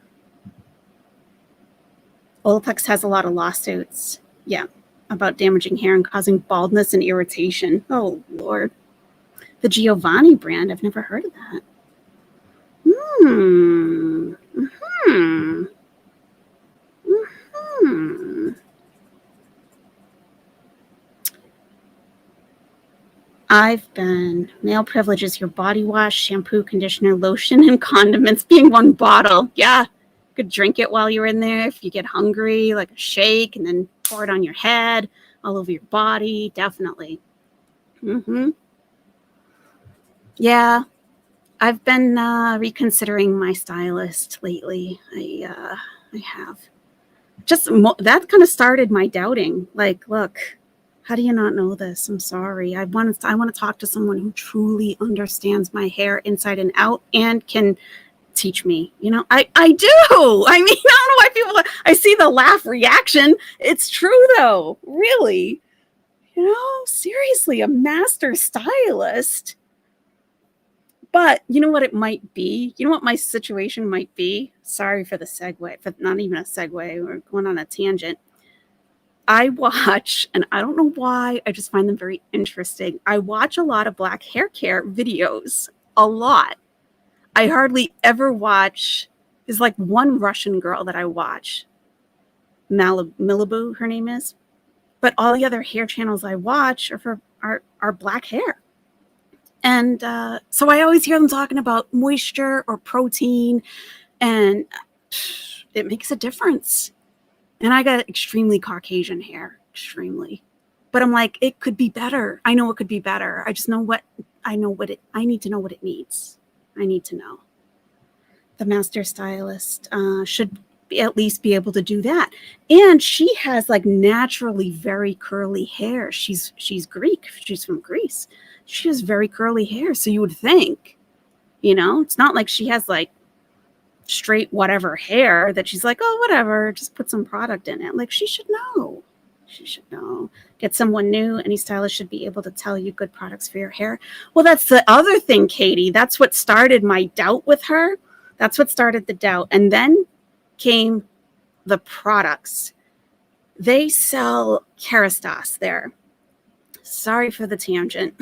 Olaplex has a lot of lawsuits. Yeah, about damaging hair and causing baldness and irritation. Oh, Lord. The Giovanni brand, I've never heard of that. I've been, male privilege is your body wash, shampoo, conditioner, lotion, and condiments being one bottle. Yeah, you could drink it while you're in there if you get hungry, like a shake, and then pour it on your head, all over your body. Definitely. Yeah. I've been reconsidering my stylist lately. I have. Just that kind of started my doubting. Like, look, how do you not know this? I'm sorry. I want to talk to someone who truly understands my hair inside and out and can teach me. You know, I do. I mean, I don't know why I see the laugh reaction. It's true though. Really. You know, seriously, a master stylist. But you know what it might be? You know what my situation might be? Sorry for the segue, for not even a segue. We're going on a tangent. I watch, and I don't know why, I just find them very interesting. I watch a lot of black hair care videos. A lot. I hardly ever watch, there's like one Russian girl that I watch. Malibu, her name is. But all the other hair channels I watch are black hair. And so I always hear them talking about moisture or protein, and it makes a difference. And I got extremely Caucasian hair, extremely. But I'm like, it could be better. I know it could be better. I just know I need to know what it needs. I need to know. The master stylist should at least be able to do that. And she has like naturally very curly hair. She's Greek. She's from Greece. She has very curly hair. So you would think, you know, it's not like she has like straight whatever hair that she's like, oh, whatever, just put some product in it. Like, she should know. She should know. Get someone new. Any stylist should be able to tell you good products for your hair. Well, that's the other thing, Katie. That's what started my doubt with her. That's what started the doubt. And then came the products. They sell Kerastase there. Sorry for the tangent.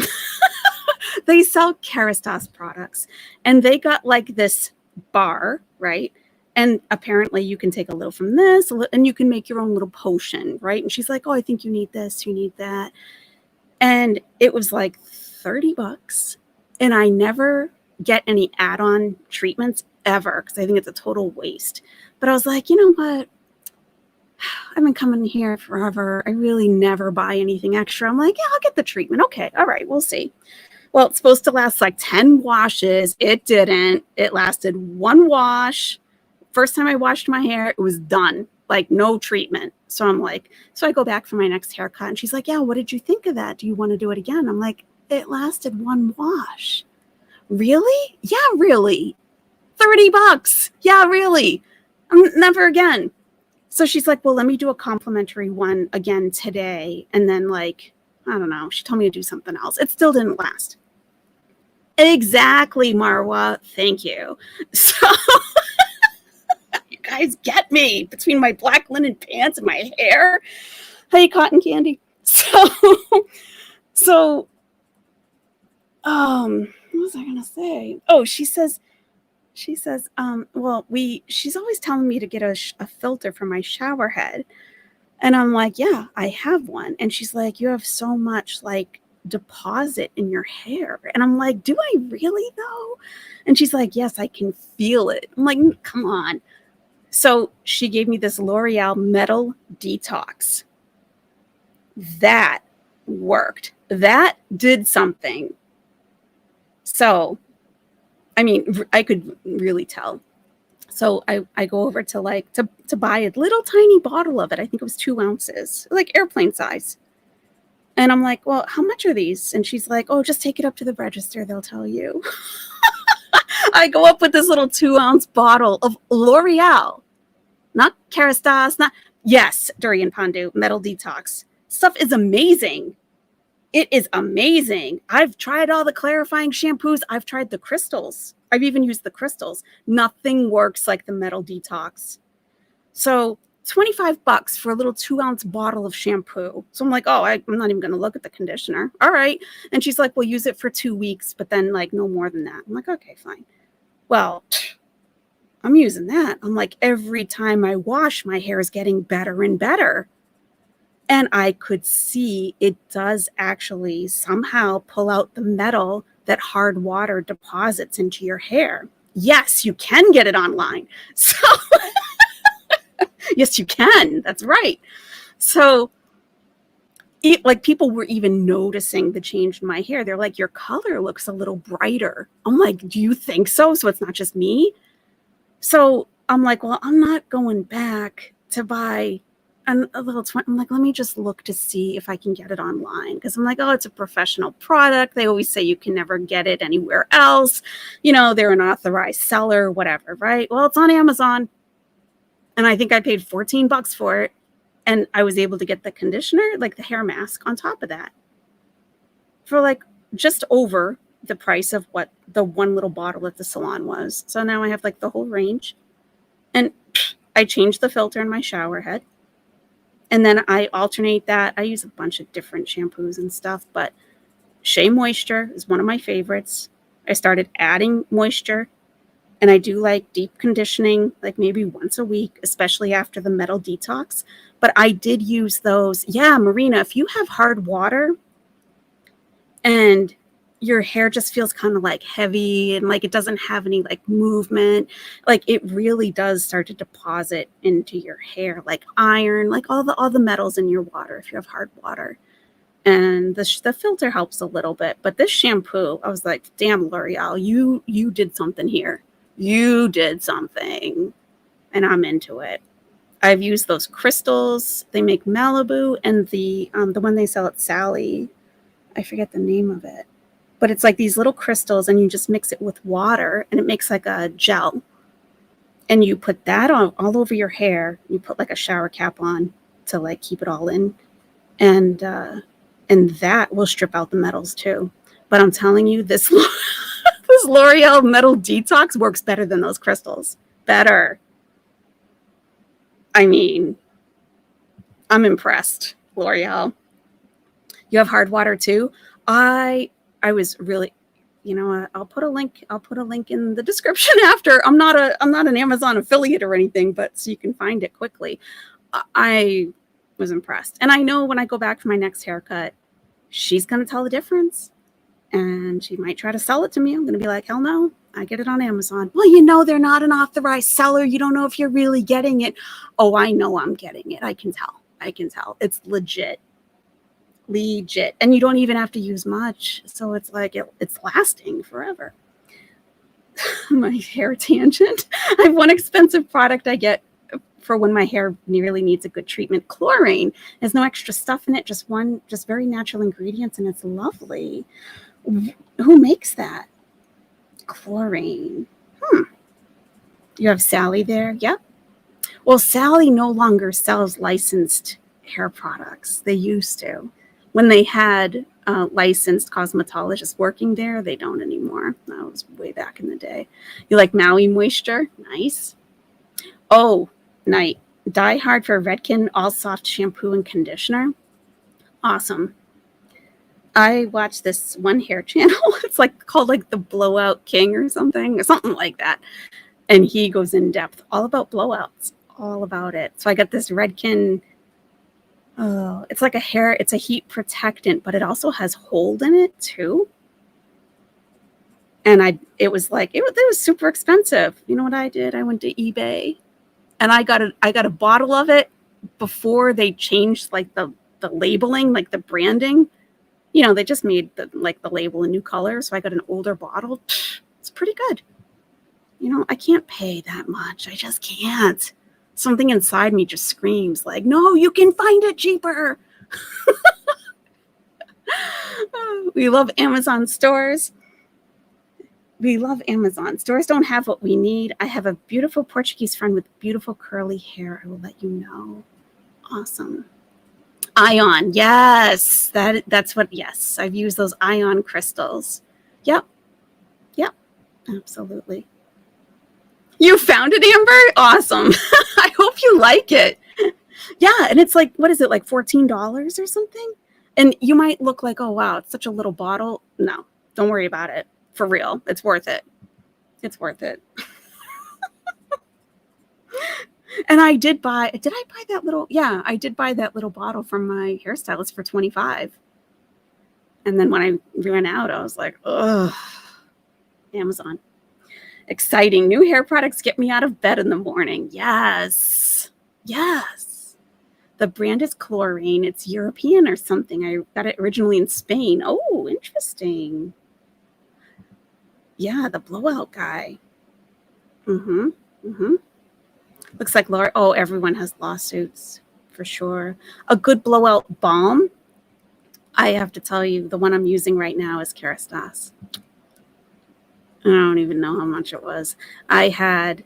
They sell Kerastase products, and they got like this bar, right? And apparently you can take a little from this, and you can make your own little potion, right? And she's like, oh, I think you need this, you need that. And it was like $30. And I never get any add-on treatments ever, because I think it's a total waste. But I was like, you know what? I've been coming here forever. I really never buy anything extra. I'm like, yeah, I'll get the treatment. Okay. All right. We'll see. Well, it's supposed to last like 10 washes. It didn't. It lasted one wash. First time I washed my hair, it was done. Like, no treatment. So I'm like, so I go back for my next haircut and she's like, yeah, what did you think of that? Do you want to do it again? I'm like, it lasted one wash. Really? Yeah, really. $30. Yeah, really. Never again. So she's like, well, let me do a complimentary one again today. And then like, I don't know, she told me to do something else. It still didn't last. Exactly, Marwa. Thank you. So you guys get me between my black linen pants and my hair. Hey, cotton candy. So what was I gonna say? Oh, she says, well, she's always telling me to get a filter for my shower head. And I'm like, yeah, I have one. And she's like, you have so much like deposit in your hair. And I'm like, do I really though? And she's like, yes, I can feel it. I'm like, come on. So she gave me this L'Oreal Metal Detox. That worked. That did something. So, I mean, I could really tell. So I go over to like to buy a little tiny bottle of it. I think it was 2 ounces, like airplane size. And I'm like, well, how much are these? And she's like, oh, just take it up to the register. They'll tell you. I go up with this little 2-ounce bottle of L'Oreal, not Kerastase, yes, Durian Pondu, Metal Detox. Stuff is amazing. It is amazing. I've tried all the clarifying shampoos. I've tried the crystals. I've even used the crystals. Nothing works like the Metal Detox. So $25 for a little 2-ounce bottle of shampoo. So I'm like, oh, I'm not even going to look at the conditioner. All right. And she's like, well, use it for 2 weeks, but then like no more than that. I'm like, okay, fine. Well, I'm using that. I'm like, every time I wash, my hair is getting better and better. And I could see it does actually somehow pull out the metal that hard water deposits into your hair. Yes, you can get it online. So yes, you can. That's right. So like people were even noticing the change in my hair. They're like, your color looks a little brighter. I'm like, do you think so? So it's not just me. So I'm like, well, I'm not going back to buy a little 20. I'm like, let me just look to see if I can get it online. Because I'm like, oh, it's a professional product. They always say you can never get it anywhere else. You know, they're an authorized seller, whatever, right? Well, it's on Amazon. And I think I paid $14 for it. And I was able to get the conditioner, like the hair mask on top of that for like just over the price of what the one little bottle at the salon was. So now I have like the whole range. And I changed the filter in my shower head. And then I alternate that. I use a bunch of different shampoos and stuff, but Shea Moisture is one of my favorites. I started adding moisture, and I do like deep conditioning, like maybe once a week, especially after the Metal Detox. But I did use those. Yeah, Marina, if you have hard water and your hair just feels kind of like heavy and like it doesn't have any like movement, like it really does start to deposit into your hair, like iron, like all the metals in your water if you have hard water. And the filter helps a little bit, but this shampoo, I was like, damn, L'Oreal, you did something here. You did something, and I'm into it. I've used those crystals. They make Malibu, and the one they sell at Sally, I forget the name of it. But it's like these little crystals and you just mix it with water and it makes like a gel. And you put that on all over your hair. You put like a shower cap on to like keep it all in. And that will strip out the metals too. But I'm telling you, this L'Oreal Metal Detox works better than those crystals. Better. I mean, I'm impressed, L'Oreal. You have hard water too? I was really, you know, I'll put a link in the description after. I'm not an Amazon affiliate or anything, but so you can find it quickly. I was impressed. And I know when I go back for my next haircut, she's going to tell the difference and she might try to sell it to me. I'm going to be like, hell no, I get it on Amazon. Well, you know, they're not an authorized seller. You don't know if you're really getting it. Oh, I know I'm getting it. I can tell. It's legit. And you don't even have to use much, so it's like it's lasting forever. My hair tangent. I have one expensive product I get for when my hair really needs a good treatment. Chlorine. There's no extra stuff in it, just very natural ingredients, and it's lovely. Who makes that? Chlorine. You have Sally there? Yep. Well, Sally no longer sells licensed hair products. They used to. When they had licensed cosmetologists working there, they don't anymore. That was way back in the day. You like Maui Moisture? Nice. Oh, night. Die Hard for Redken All Soft Shampoo and Conditioner. Awesome. I watched this one hair channel. It's like called like the Blowout King or something like that. And he goes in depth all about blowouts, all about it. So I got this Redken. Oh, it's like it's a heat protectant, but it also has hold in it too. And it was super expensive. You know what I did? I went to eBay and I got a bottle of it before they changed like the labeling, like the branding. You know, they just made the label a new color. So I got an older bottle. It's pretty good. You know, I can't pay that much. I just can't. Something inside me just screams like, no, you can find it cheaper. We love Amazon stores. We love Amazon. Stores don't have what we need. I have a beautiful Portuguese friend with beautiful curly hair. I will let you know. Awesome. Ion. Yes. That's what, yes. I've used those ion crystals. Yep. Absolutely. You found it, Amber? Awesome. I hope you like it. Yeah. And it's like, what is it? Like $14 or something? And you might look like, oh, wow, it's such a little bottle. No, don't worry about it. For real. It's worth it. It's worth it. And I did I buy that little, yeah, I did buy that little bottle from my hairstylist for $25. And then when I ran out, I was like, ugh, Amazon. Exciting. New hair products get me out of bed in the morning. Yes. The brand is Chlorine. It's European or something. I got it originally in Spain. Oh, interesting. Yeah, the blowout guy. Looks like Laura. Oh, everyone has lawsuits for sure. A good blowout balm. I have to tell you, the one I'm using right now is Kerastase. I don't even know how much it was. I had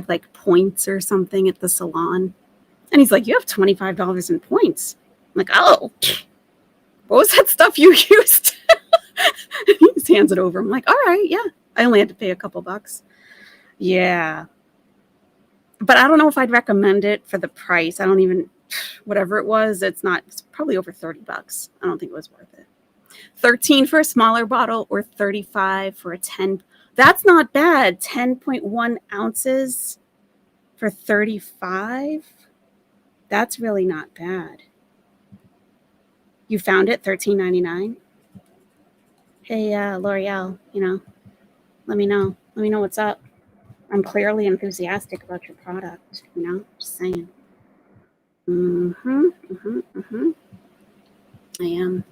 like points or something at the salon. And he's like, you have $25 in points. I'm like, oh, what was that stuff you used? He just hands it over. I'm like, all right, yeah. I only had to pay a couple bucks. Yeah. But I don't know if I'd recommend it for the price. I don't even, whatever it was, it's probably over $30. I don't think it was worth it. 13 for a smaller bottle or 35 for a 10. That's not bad. 10.1 ounces for 35. That's really not bad. You found it, $13.99. Hey, L'Oreal, let me know. Let me know what's up. I'm clearly enthusiastic about your product, just saying. I am.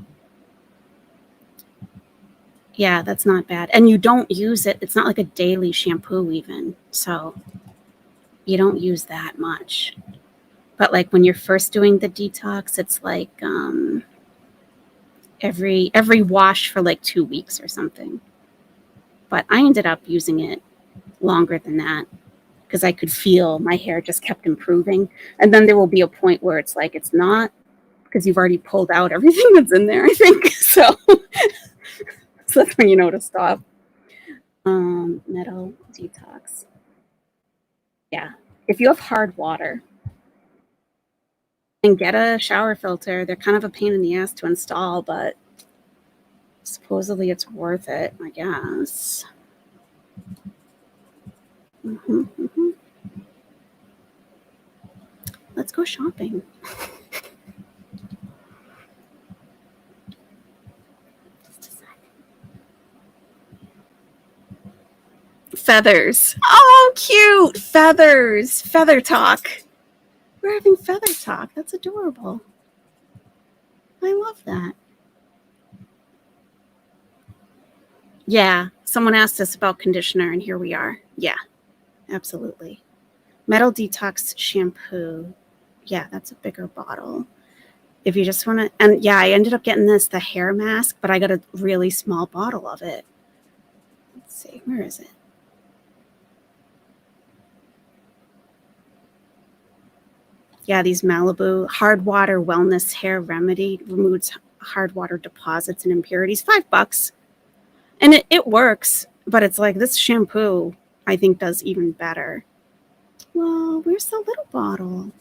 Yeah, that's not bad. And you don't use it. It's not like a daily shampoo even. So you don't use that much. But like when you're first doing the detox, it's like every wash for like 2 weeks or something. But I ended up using it longer than that because I could feel my hair just kept improving. And then there will be a point where it's like it's not because you've already pulled out everything that's in there, I think. So that's when you know to stop. Metal detox. Yeah. If you have hard water, and get a shower filter. They're kind of a pain in the ass to install, but supposedly it's worth it, I guess. Let's go shopping. Just a sec. Feathers. Oh, cute. Feathers. Feather talk. We're having feather talk. That's adorable. I love that. Yeah. Someone asked us about conditioner, and here we are. Yeah, absolutely. Metal Detox Shampoo. Yeah, that's a bigger bottle. If you just want to, and yeah, I ended up getting the hair mask, but I got a really small bottle of it. Let's see, where is it? Yeah, these Malibu Hard Water Wellness Hair Remedy removes hard water deposits and impurities. $5. And it works, but it's like this shampoo, I think, does even better. Well, where's the little bottle?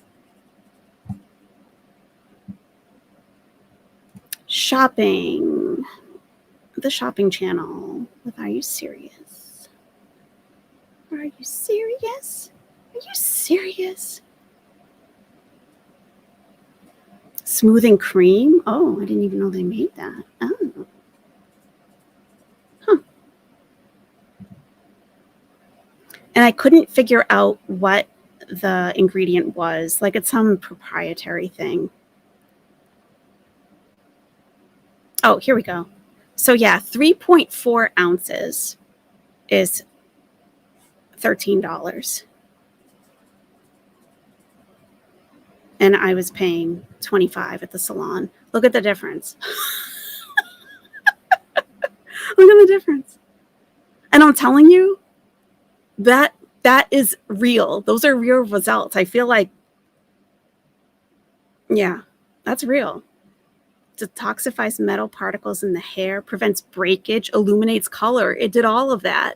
Shopping. The shopping channel with Are You Serious? Are you serious? Are you serious? Smoothing cream? Oh, I didn't even know they made that. Oh. Huh. And I couldn't figure out what the ingredient was. Like it's some proprietary thing. Oh, here we go. So yeah, 3.4 ounces is $13. And I was paying $25 at the salon. Look at the difference. Look at the difference. And I'm telling you, that is real. Those are real results. I feel like, yeah, that's real. Detoxifies metal particles in the hair, prevents breakage, illuminates color. It did all of that.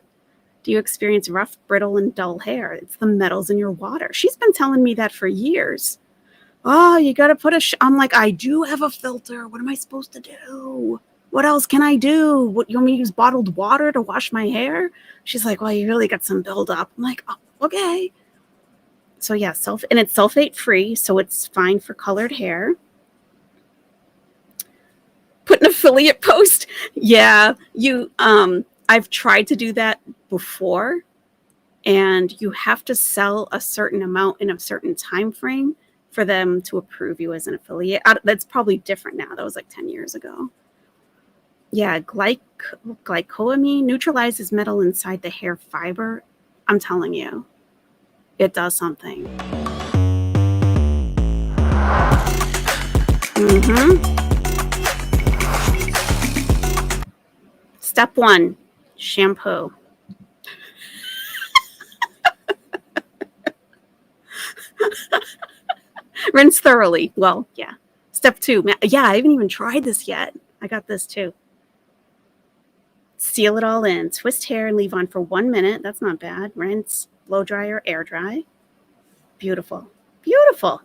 Do you experience rough, brittle, and dull hair? It's the metals in your water. She's been telling me that for years. Oh, you got to put I'm like, I do have a filter. What am I supposed to do? What else can I do? What, you want me to use bottled water to wash my hair? She's like, well, you really got some buildup. I'm like, oh, okay. So yeah, and it's sulfate free, so it's fine for colored hair. Put an affiliate post. Yeah, I've tried to do that before, and you have to sell a certain amount in a certain time frame for them to approve you as an affiliate. That's probably different now. That was like 10 years ago. Yeah, glycoamine neutralizes metal inside the hair fiber. I'm telling you, it does something. Step 1, shampoo. Rinse thoroughly. Well, yeah. Step 2. Yeah, I haven't even tried this yet. I got this too. Seal it all in. Twist hair and leave on for 1 minute. That's not bad. Rinse, blow dry or air dry. Beautiful. Beautiful.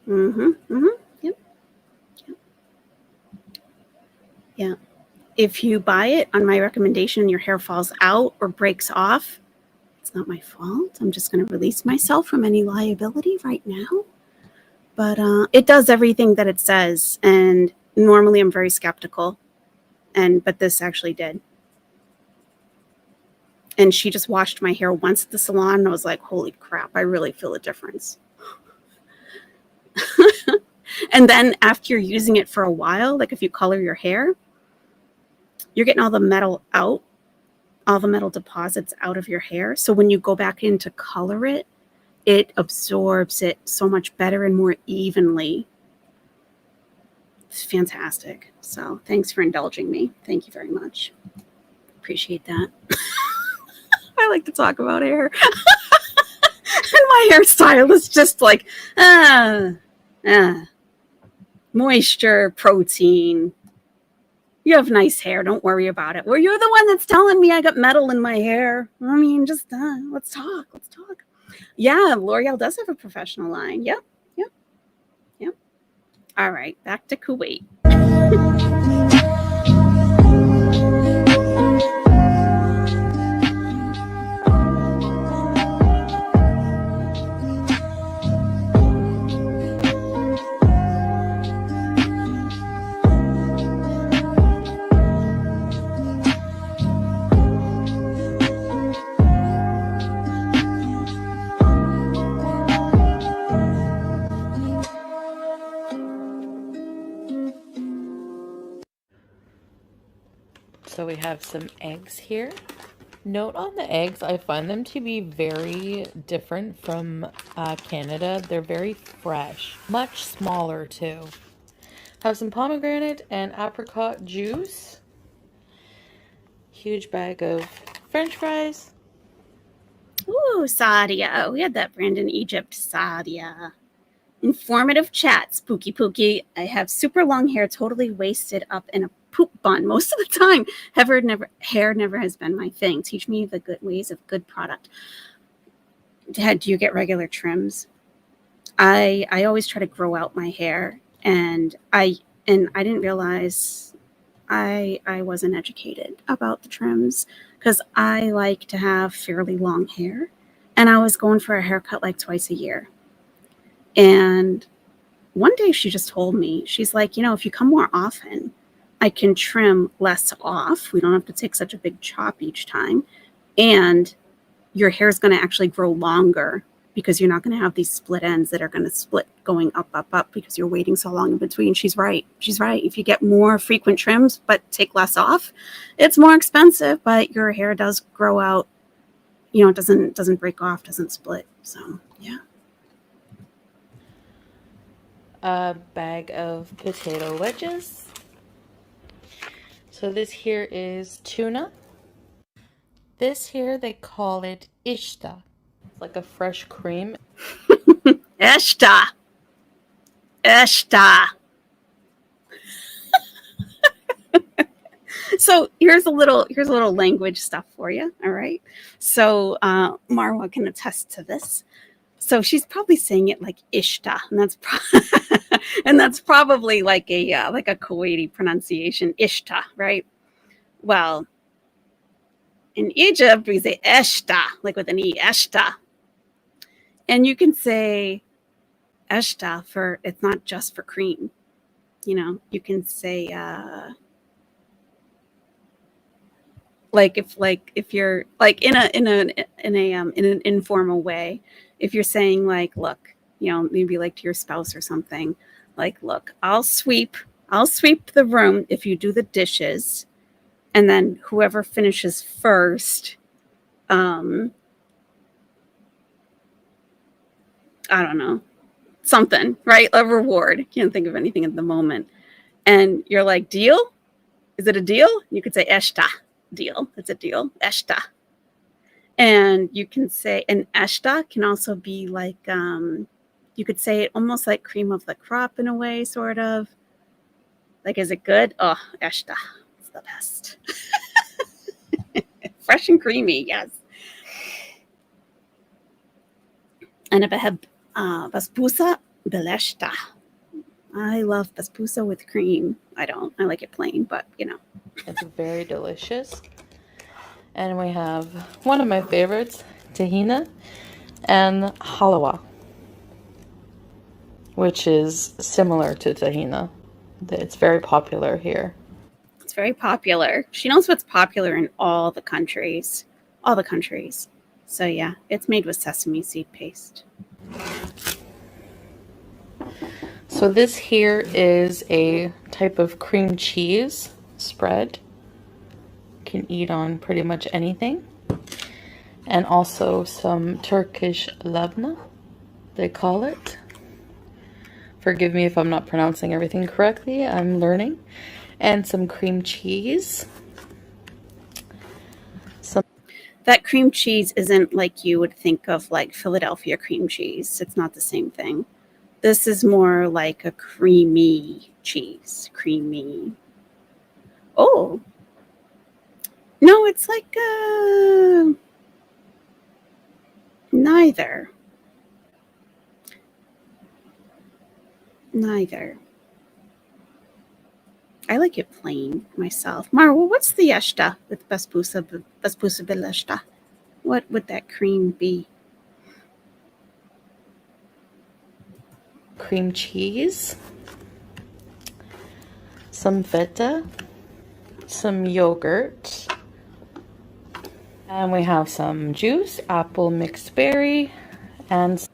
Yep. Yeah. If you buy it on my recommendation and your hair falls out or breaks off, it's not my fault. I'm just going to release myself from any liability right now. But it does everything that it says. And normally I'm very skeptical. But this actually did. And she just washed my hair once at the salon. And I was like, holy crap, I really feel a difference. And then after you're using it for a while, like if you color your hair, you're getting all the metal out, all the metal deposits out of your hair. So when you go back in to color it, it absorbs it so much better and more evenly. It's fantastic. So thanks for indulging me. Thank you very much. Appreciate that. I like to talk about hair. And my hairstyle is just like, moisture, protein. You have nice hair. Don't worry about it. Well, you're the one that's telling me I got metal in my hair. I mean, just let's talk. Let's talk. Yeah, L'Oreal does have a professional line. Yep. All right, back to Kuwait. So we have some eggs here. Note on the eggs, I find them to be very different from Canada. They're very fresh, much smaller too. Have some pomegranate and apricot juice. Huge bag of French fries. Ooh, Sadia. We had that brand in Egypt, Sadia. Informative chat, spooky pooky. I have super long hair, totally wasted up in a poop bun most of the time. Hair never has been my thing. Teach me the good ways of good product. Dad, do you get regular trims? I always try to grow out my hair, and I didn't realize I wasn't educated about the trims because I like to have fairly long hair, and I was going for a haircut like twice a year. And one day she just told me, she's like, if you come more often, I can trim less off. We don't have to take such a big chop each time. And your hair is going to actually grow longer because you're not going to have these split ends that are going to split going up, up, up because you're waiting so long in between. She's right. She's right. If you get more frequent trims but take less off, it's more expensive, but your hair does grow out. It doesn't break off, doesn't split. So, yeah. A bag of potato wedges. So this here is tuna. This here, they call it ishta. It's like a fresh cream. Eshta. So here's a little language stuff for you. All right. So Marwa can attest to this. So she's probably saying it like ishta, and that's probably like a Kuwaiti pronunciation, ishta, right? Well, in Egypt we say eshta, like with an e, eshta, and you can say eshta for, it's not just for cream. You can say if you're like in an informal way. If you're saying like, look, maybe like to your spouse or something, like, look, I'll sweep the room if you do the dishes, and then whoever finishes first, I don't know, something, right? A reward. Can't think of anything at the moment. And you're like, deal? Is it a deal? You could say eshta, deal. It's a deal, eshta. And you can say, an eshta can also be like, you could say it almost like cream of the crop in a way, sort of. Like, is it good? Oh, eshta. It's the best. Fresh and creamy, yes. And if I have basbousa beleshta. I love basbousa with cream. I don't. I like it plain, but It's very delicious. And we have one of my favorites, tahina and halawa, which is similar to tahina. It's very popular here. It's very popular. She knows what's popular in all the countries. All the countries. So yeah, it's made with sesame seed paste. So this here is a type of cream cheese spread. Can eat on pretty much anything. And also some Turkish labna, they call it. Forgive me if I'm not pronouncing everything correctly, I'm learning. And some cream cheese. That cream cheese isn't like you would think of like Philadelphia cream cheese. It's not the same thing. This is more like a creamy cheese. Creamy. Oh. No, it's like neither. I like it plain myself. Marwa, what's the eshta with basbousa bileshta? What would that cream be? Cream cheese, some feta, some yogurt, and we have some juice, apple mixed berry, and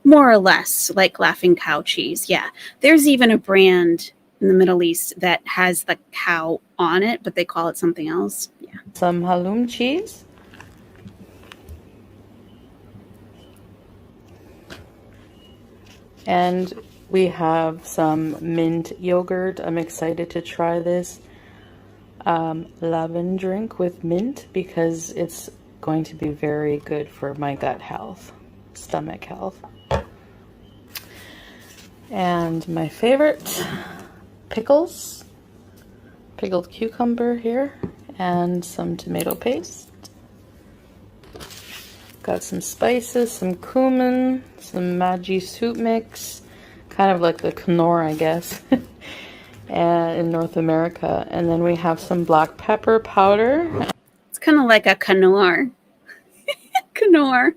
more or less like Laughing Cow cheese. Yeah, there's even a brand in the Middle East that has the cow on it, but they call it something else. Yeah, some halloum cheese. And we have some mint yogurt. I'm excited to try this lemon drink with mint because it's going to be very good for my gut health, stomach health. And my favorite, pickles, pickled cucumber here, and some tomato paste. Got some spices, some cumin, some Maggi soup mix, kind of like the Knorr, I guess, in North America. And then we have some black pepper powder. It's kind of like a Knorr. Knorr.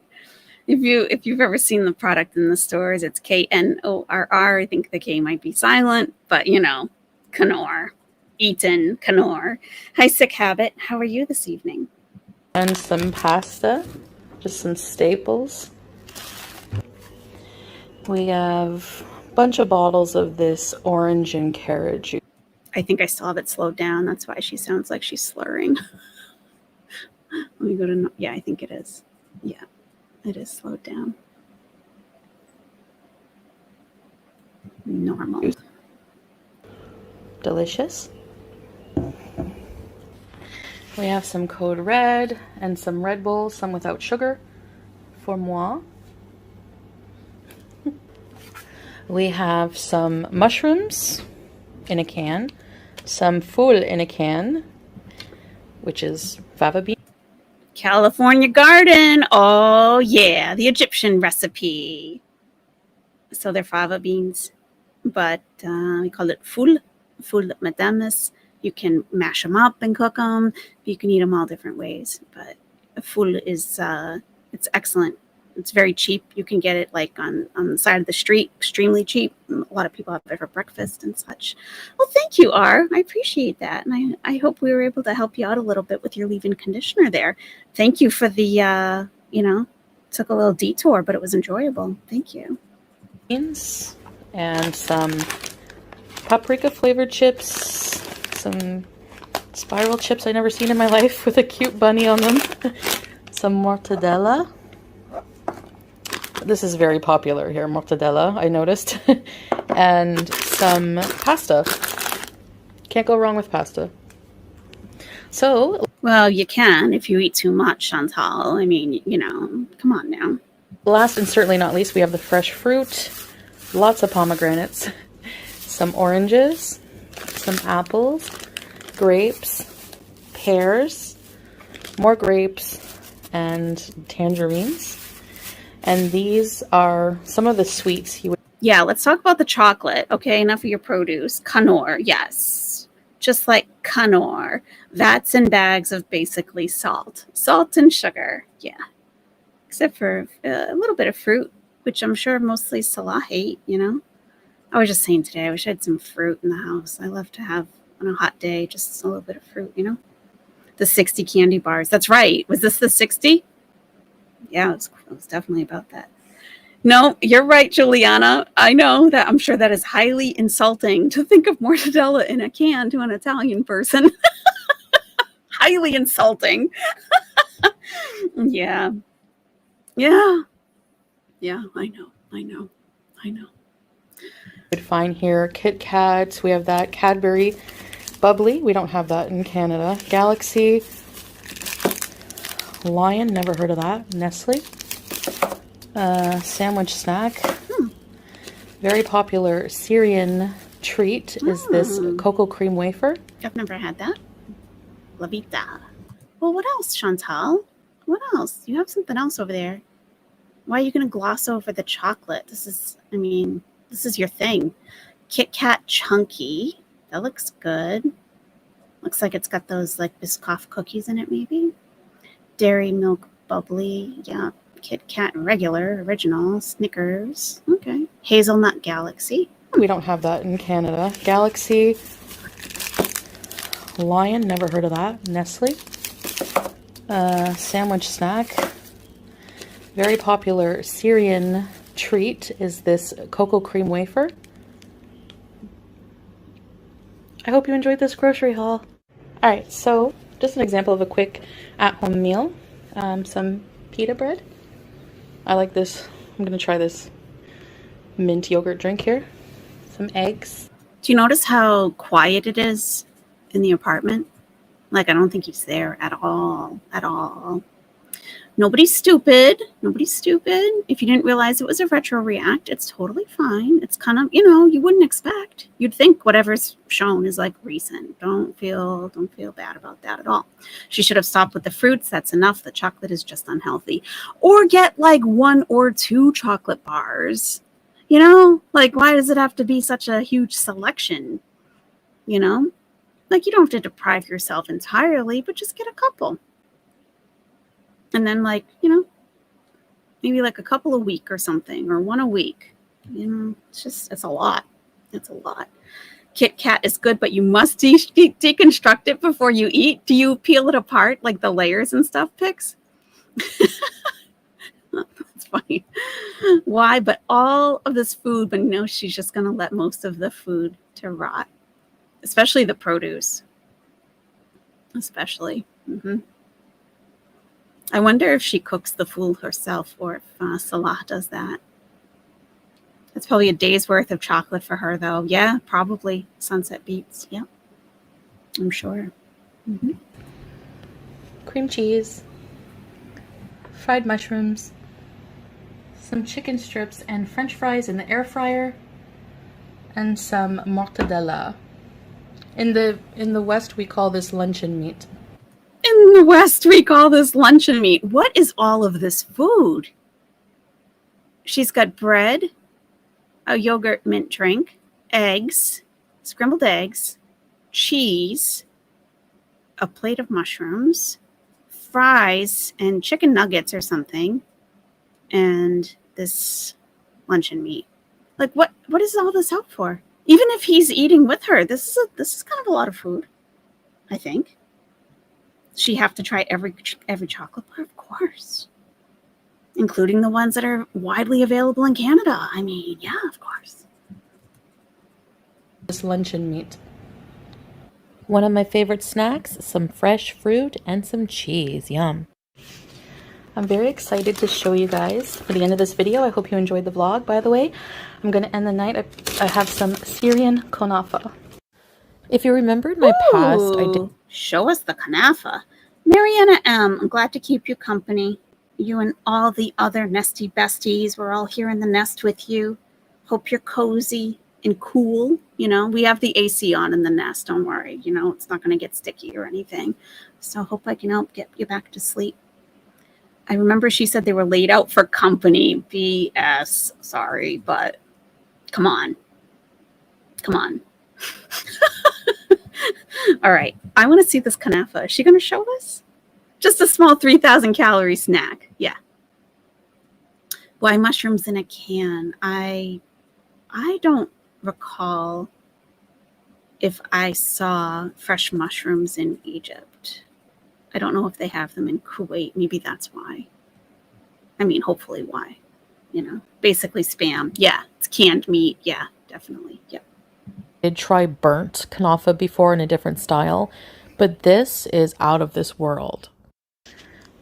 If you've ever seen the product in the stores, it's Knorr. I think the K might be silent, but you know, Knorr. Eaton, Knorr. Hi, Sick Habit. How are you this evening? And some pasta, just some staples. We have a bunch of bottles of this orange and carrot juice. I think I saw that slowed down. That's why she sounds like she's slurring. Let me go to, yeah, I think it is. Yeah, it is slowed down. Normal. Delicious. We have some Code Red and some Red Bull, some without sugar, for moi. We have some mushrooms in a can, some fool in a can, which is fava bean. California Garden. Oh, yeah, the Egyptian recipe. So they're fava beans, but we call it fool madames. You can mash them up and cook them. You can eat them all different ways. But fool is it's excellent. It's very cheap. You can get it like on the side of the street, extremely cheap. A lot of people have it for breakfast and such. Well, thank you, R. I appreciate that. And I hope we were able to help you out a little bit with your leave-in conditioner there. Thank you for the, took a little detour, but it was enjoyable. Thank you. Beans and some paprika flavored chips. Some spiral chips I've never seen in my life with a cute bunny on them. Some mortadella. This is very popular here, mortadella, I noticed. And some pasta. Can't go wrong with pasta. So, well, you can if you eat too much, Chantal. I mean, come on now. Last and certainly not least, we have the fresh fruit. Lots of pomegranates. Some oranges. Some apples, grapes, pears, more grapes, and tangerines. And these are some of the sweets you would... Yeah, let's talk about the chocolate. Okay, enough of your produce. Knorr, yes. Just like Knorr. That's in bags of basically salt. Salt and sugar, yeah. Except for a little bit of fruit, which I'm sure mostly Salah hate, I was just saying today, I wish I had some fruit in the house. I love to have, on a hot day, just a little bit of fruit, The 60 candy bars. That's right. Was this the 60? Yeah, it was definitely about that. No, you're right, Juliana. I know that. I'm sure that is highly insulting to think of mortadella in a can to an Italian person. Highly insulting. Yeah. Yeah. Yeah, I know. Would find here Kit Kats. We have that Cadbury Bubbly. We don't have that in Canada. Galaxy. Lion. Never heard of that. Nestle. Sandwich snack. Very popular Syrian treat is this cocoa cream wafer. I've never had that. La Vita. Well, what else, Chantal? What else? You have something else over there. Why are you going to gloss over the chocolate? This is your thing. Kit Kat Chunky. That looks good. Looks like it's got those like Biscoff cookies in it, maybe. Dairy Milk Bubbly. Yeah. Kit Kat Regular, Original, Snickers. Okay. Hazelnut Galaxy. We don't have that in Canada. Galaxy. Lion. Never heard of that. Nestle. Sandwich snack. Very popular Syrian treat is this cocoa cream wafer. I hope you enjoyed this grocery haul. All right, so just an example of a quick at-home meal. Some pita bread. I like this. I'm gonna try this mint yogurt drink here. Some eggs. Do you notice how quiet it is in the apartment? Like, I don't think he's there at all. At all. Nobody's stupid. Nobody's stupid. If you didn't realize it was a retro react, it's totally fine. It's kind of, you wouldn't expect. You'd think whatever's shown is like recent. Don't feel bad about that at all. She should have stopped with the fruits. That's enough. The chocolate is just unhealthy. Or get like 1 or 2 chocolate bars. Like, why does it have to be such a huge selection? Like, you don't have to deprive yourself entirely, but just get a couple. And then, like, maybe like a couple a week or something, or 1 a week. It's a lot. It's a lot. Kit Kat is good, but you must deconstruct it before you eat. Do you peel it apart, like the layers and stuff, Pix? That's funny. Why? But all of this food, but she's just going to let most of the food to rot, especially the produce. Especially. I wonder if she cooks the food herself or if Salah does that. It's probably a day's worth of chocolate for her, though. Yeah, probably. Sunset Beats. Yeah, I'm sure. Cream cheese. Fried mushrooms. Some chicken strips and French fries in the air fryer. And some mortadella. In the West, we call this luncheon meat. In the West, we call this luncheon meat. What is all of this food? She's got bread, a yogurt mint drink, eggs, scrambled eggs, cheese, a plate of mushrooms, fries, and chicken nuggets or something, and this luncheon meat. Like, what is all this out for? Even if he's eating with her, this is kind of a lot of food, I think. She have to try every chocolate bar, of course, including the ones that are widely available in Canada. I mean, yeah, of course. This luncheon meat. One of my favorite snacks, some fresh fruit and some cheese. Yum. I'm very excited to show you guys for the end of this video. I hope you enjoyed the vlog, by the way. I'm going to end the night. I have some Syrian kunafa. If you remembered my past, I did. Show us the kanafa. Mariana M., I'm glad to keep you company. You and all the other nesty besties. We're all here in the nest with you. Hope you're cozy and cool. We have the AC on in the nest. Don't worry. It's not going to get sticky or anything. So hope I can help get you back to sleep. I remember she said they were laid out for company. BS. Sorry, but come on. Come on. All right. I want to see this kanafa. Is she going to show us? Just a small 3,000 calorie snack. Yeah. Why mushrooms in a can? I don't recall if I saw fresh mushrooms in Egypt. I don't know if they have them in Kuwait. Maybe that's why. I mean, hopefully why. Basically spam. Yeah. It's canned meat. Yeah, definitely. Yep. Did try burnt kanafa before in a different style, but this is out of this world.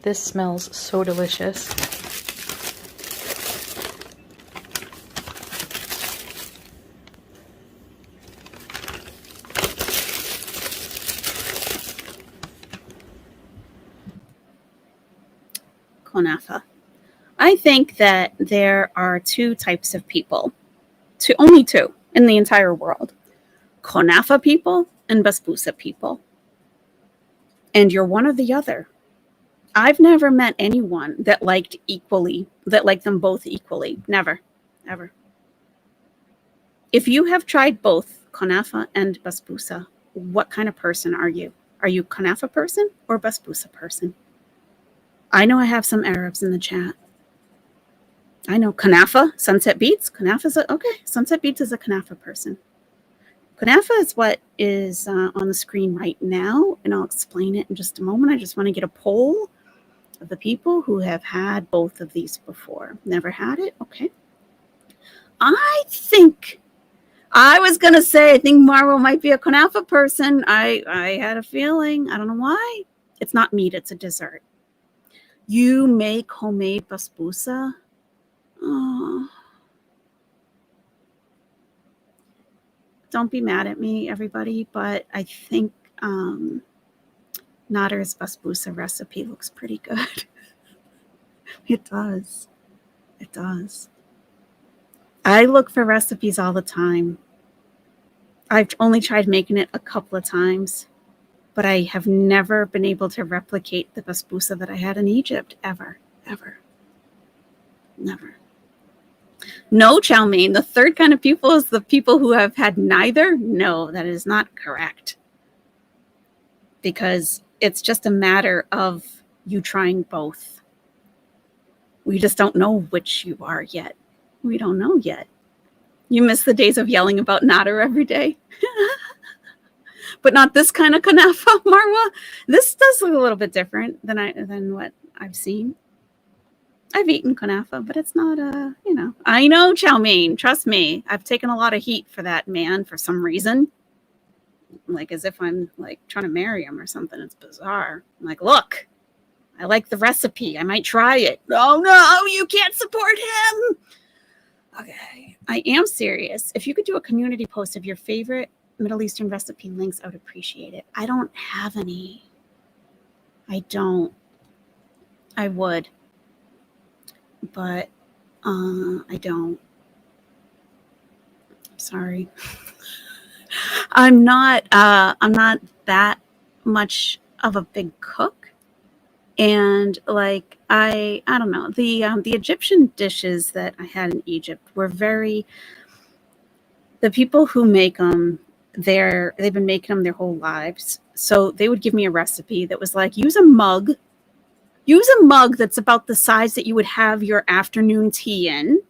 This smells so delicious. Kunafa. I think that there are 2 types of people. Only 2 in the entire world. Kunafa people and basbousa people. And you're one or the other. I've never met anyone that liked them both equally. Never. Ever. If you have tried both kunafa and basbousa, what kind of person are you? Are you kunafa person or basbousa person? I know I have some Arabs in the chat. I know kunafa, Sunset Beats. Sunset Beats is a kunafa person. Kunafa is what is on the screen right now, and I'll explain it in just a moment. I just want to get a poll of the people who have had both of these before. Never had it? Okay. I think Marvel might be a kunafa person. I had a feeling. I don't know why. It's not meat. It's a dessert. You make homemade basbousa? Oh. don't be mad at me, everybody, but I think Nader's basbousa recipe looks pretty good. It does. It does. I look for recipes all the time. I've only tried making it a couple of times, but I have never been able to replicate the basbousa that I had in Egypt, ever. Never. No, chow mein. The third kind of people is the people who have had neither. No, that is not correct. Because it's just a matter of you trying both. We just don't know which you are yet. We don't know yet. You miss the days of yelling about nader every day. But not this kind of kunafa, Marwa. This does look a little bit different than what I've seen. I've eaten kunafa, but it's not I know chow mein. Trust me. I've taken a lot of heat for that man for some reason. Like as if I'm like trying to marry him or something. It's bizarre. I'm like, look, I like the recipe. I might try it. Oh no, you can't support him. Okay. I am serious. If you could do a community post of your favorite Middle Eastern recipe links, I would appreciate it. I don't have any. I don't. I would. But I don't. Sorry. I'm not that much of a big cook. And like I don't know, the Egyptian dishes that I had in Egypt were the people who make them, they've been making them their whole lives. So they would give me a recipe that was like, use a mug that's about the size that you would have your afternoon tea in.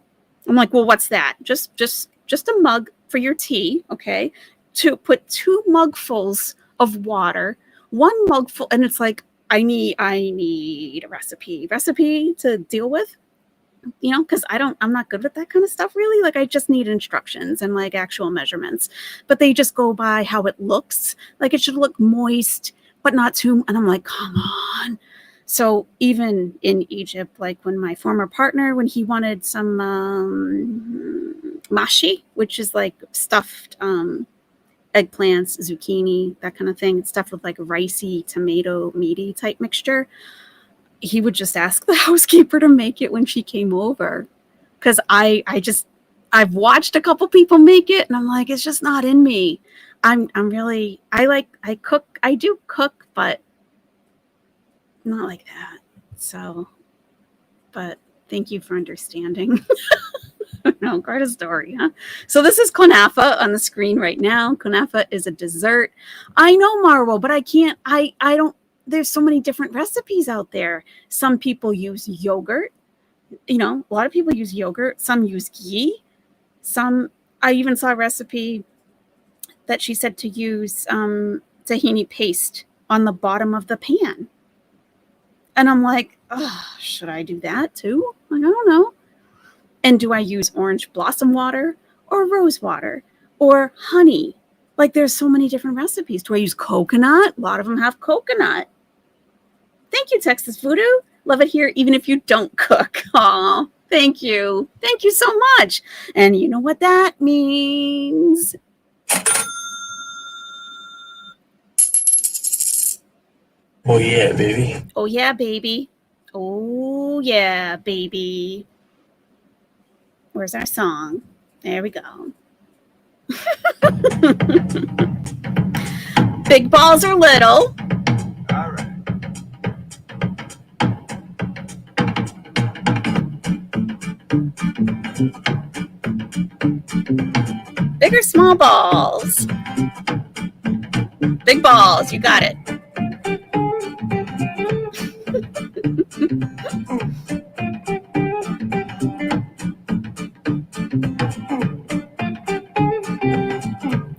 I'm like, well, what's that? Just a mug for your tea, okay? To put 2 mugfuls of water, 1 mugful, and it's like, I need a recipe to deal with, because I'm not good with that kind of stuff really. Like I just need instructions and like actual measurements, but they just go by how it looks. Like it should look moist, but not too. And I'm like, come on. So even in Egypt, like when my former partner, when he wanted some mashi, which is like stuffed eggplants, zucchini, that kind of thing. It's stuffed with like ricey, tomato, meaty type mixture. He would just ask the housekeeper to make it when she came over. Because I've watched a couple people make it and I'm like, it's just not in me. I do cook, but not like that. So, but thank you for understanding. No, quite a story, huh? So this is kunafa on the screen right now. Kunafa is a dessert. I know, Marwo, but I can't, I don't, there's so many different recipes out there. Some people use yogurt. A lot of people use yogurt. Some use ghee. I even saw a recipe that she said to use tahini paste on the bottom of the pan. And I'm like, oh, should I do that too? Like, I don't know. And do I use orange blossom water or rose water or honey? Like there's so many different recipes. Do I use coconut? A lot of them have coconut. Thank you, Texas Voodoo. Love it here, even if you don't cook. Aw, thank you. Thank you so much. And you know what that means? Oh yeah, baby. Oh yeah, baby. Oh yeah, baby. Where's our song? There we go. Big balls or little. All right. Big or small balls? Big balls, you got it.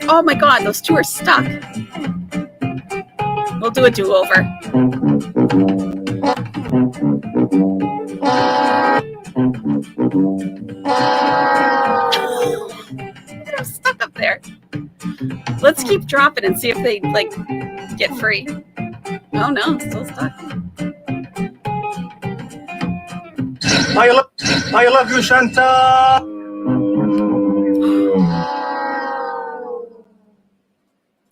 Oh my God, those two are stuck. We'll do a do-over. I'm stuck up there. Let's keep dropping and see if they get free. Oh no, still stuck. I love you, Chantal.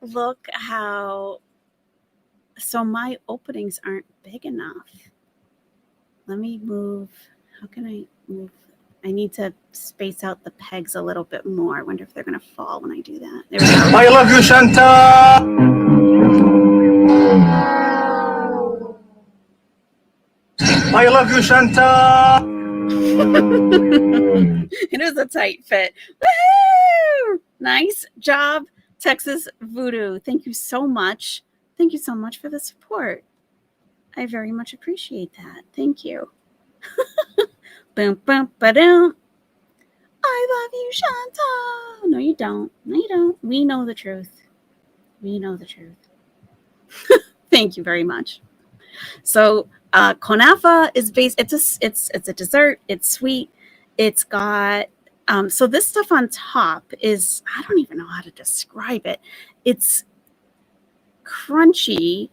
look how... So my openings aren't big enough. Let me move. How can I move? I need to space out the pegs a little bit more. I wonder if they're going to fall when I do that. There we go. I love you, Chantal. I love you, Chantal. It is a tight fit. Woohoo! Nice job, Texas Voodoo. Thank you so much. Thank you so much for the support. I very much appreciate that. Thank you. Boom, boom, ba-doom. I love you, Chantal. No, you don't. No, you don't. We know the truth. We know the truth. Thank you very much. So, Kunafa is based. It's a dessert. It's sweet. It's got so this stuff on top is, I don't even know how to describe it. It's crunchy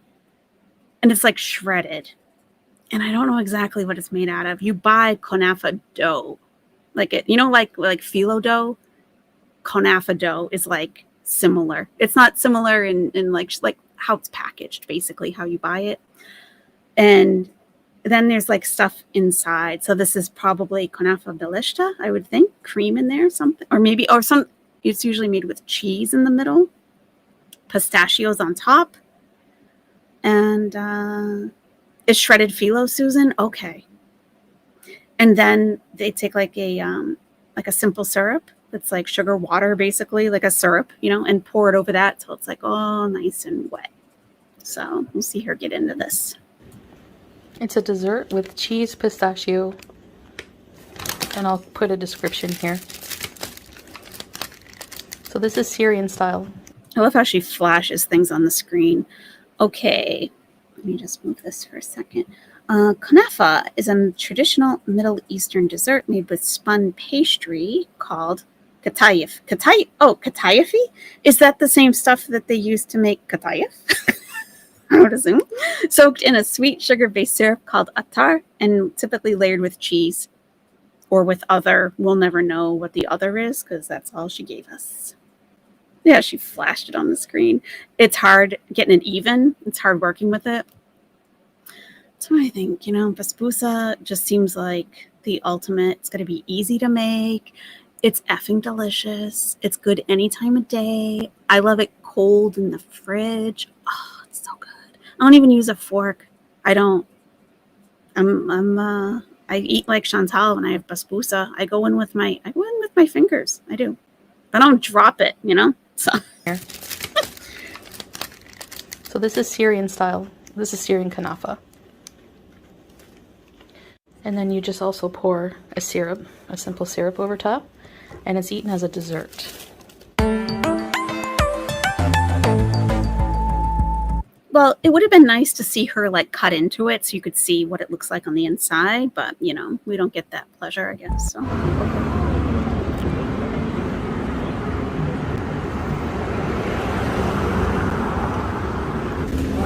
and it's like shredded. And I don't know exactly what it's made out of. You buy Kunafa dough. Like it, like phyllo dough. Kunafa dough is like similar. It's not similar in like how it's packaged, basically how you buy it. And then there's like stuff inside. So this is probably Kunafa Belishta, I would think. Cream in there, something. It's usually made with cheese in the middle. Pistachios on top. And it's shredded phyllo, Susan? Okay. And then they take like a simple syrup that's like sugar water, basically, like a syrup, and pour it over that till it's like all nice and wet. So we'll see her get into this. It's a dessert with cheese, pistachio, and I'll put a description here. So this is Syrian style. I love how she flashes things on the screen. Okay, let me just move this for a second. Kunafa is a traditional Middle Eastern dessert made with spun pastry called katayef. Katayefi? Is that the same stuff that they use to make katayef? I would assume. Soaked in a sweet sugar-based syrup called attar and typically layered with cheese or with other. We'll never know what the other is because that's all she gave us. Yeah, she flashed it on the screen. It's hard getting it even. It's hard working with it. That's what I think. Basbousa just seems like the ultimate. It's going to be easy to make. It's effing delicious. It's good any time of day. I love it cold in the fridge. Oh, it's so good. I don't even use a fork. I don't. I eat like Chantal when I have basbousa. I go in with my fingers. I do. I don't drop it, So. So this is Syrian style. This is Syrian kunafa. And then you just also pour a simple syrup over top, and it's eaten as a dessert. Well, it would have been nice to see her like cut into it so you could see what it looks like on the inside, but we don't get that pleasure, I guess. So.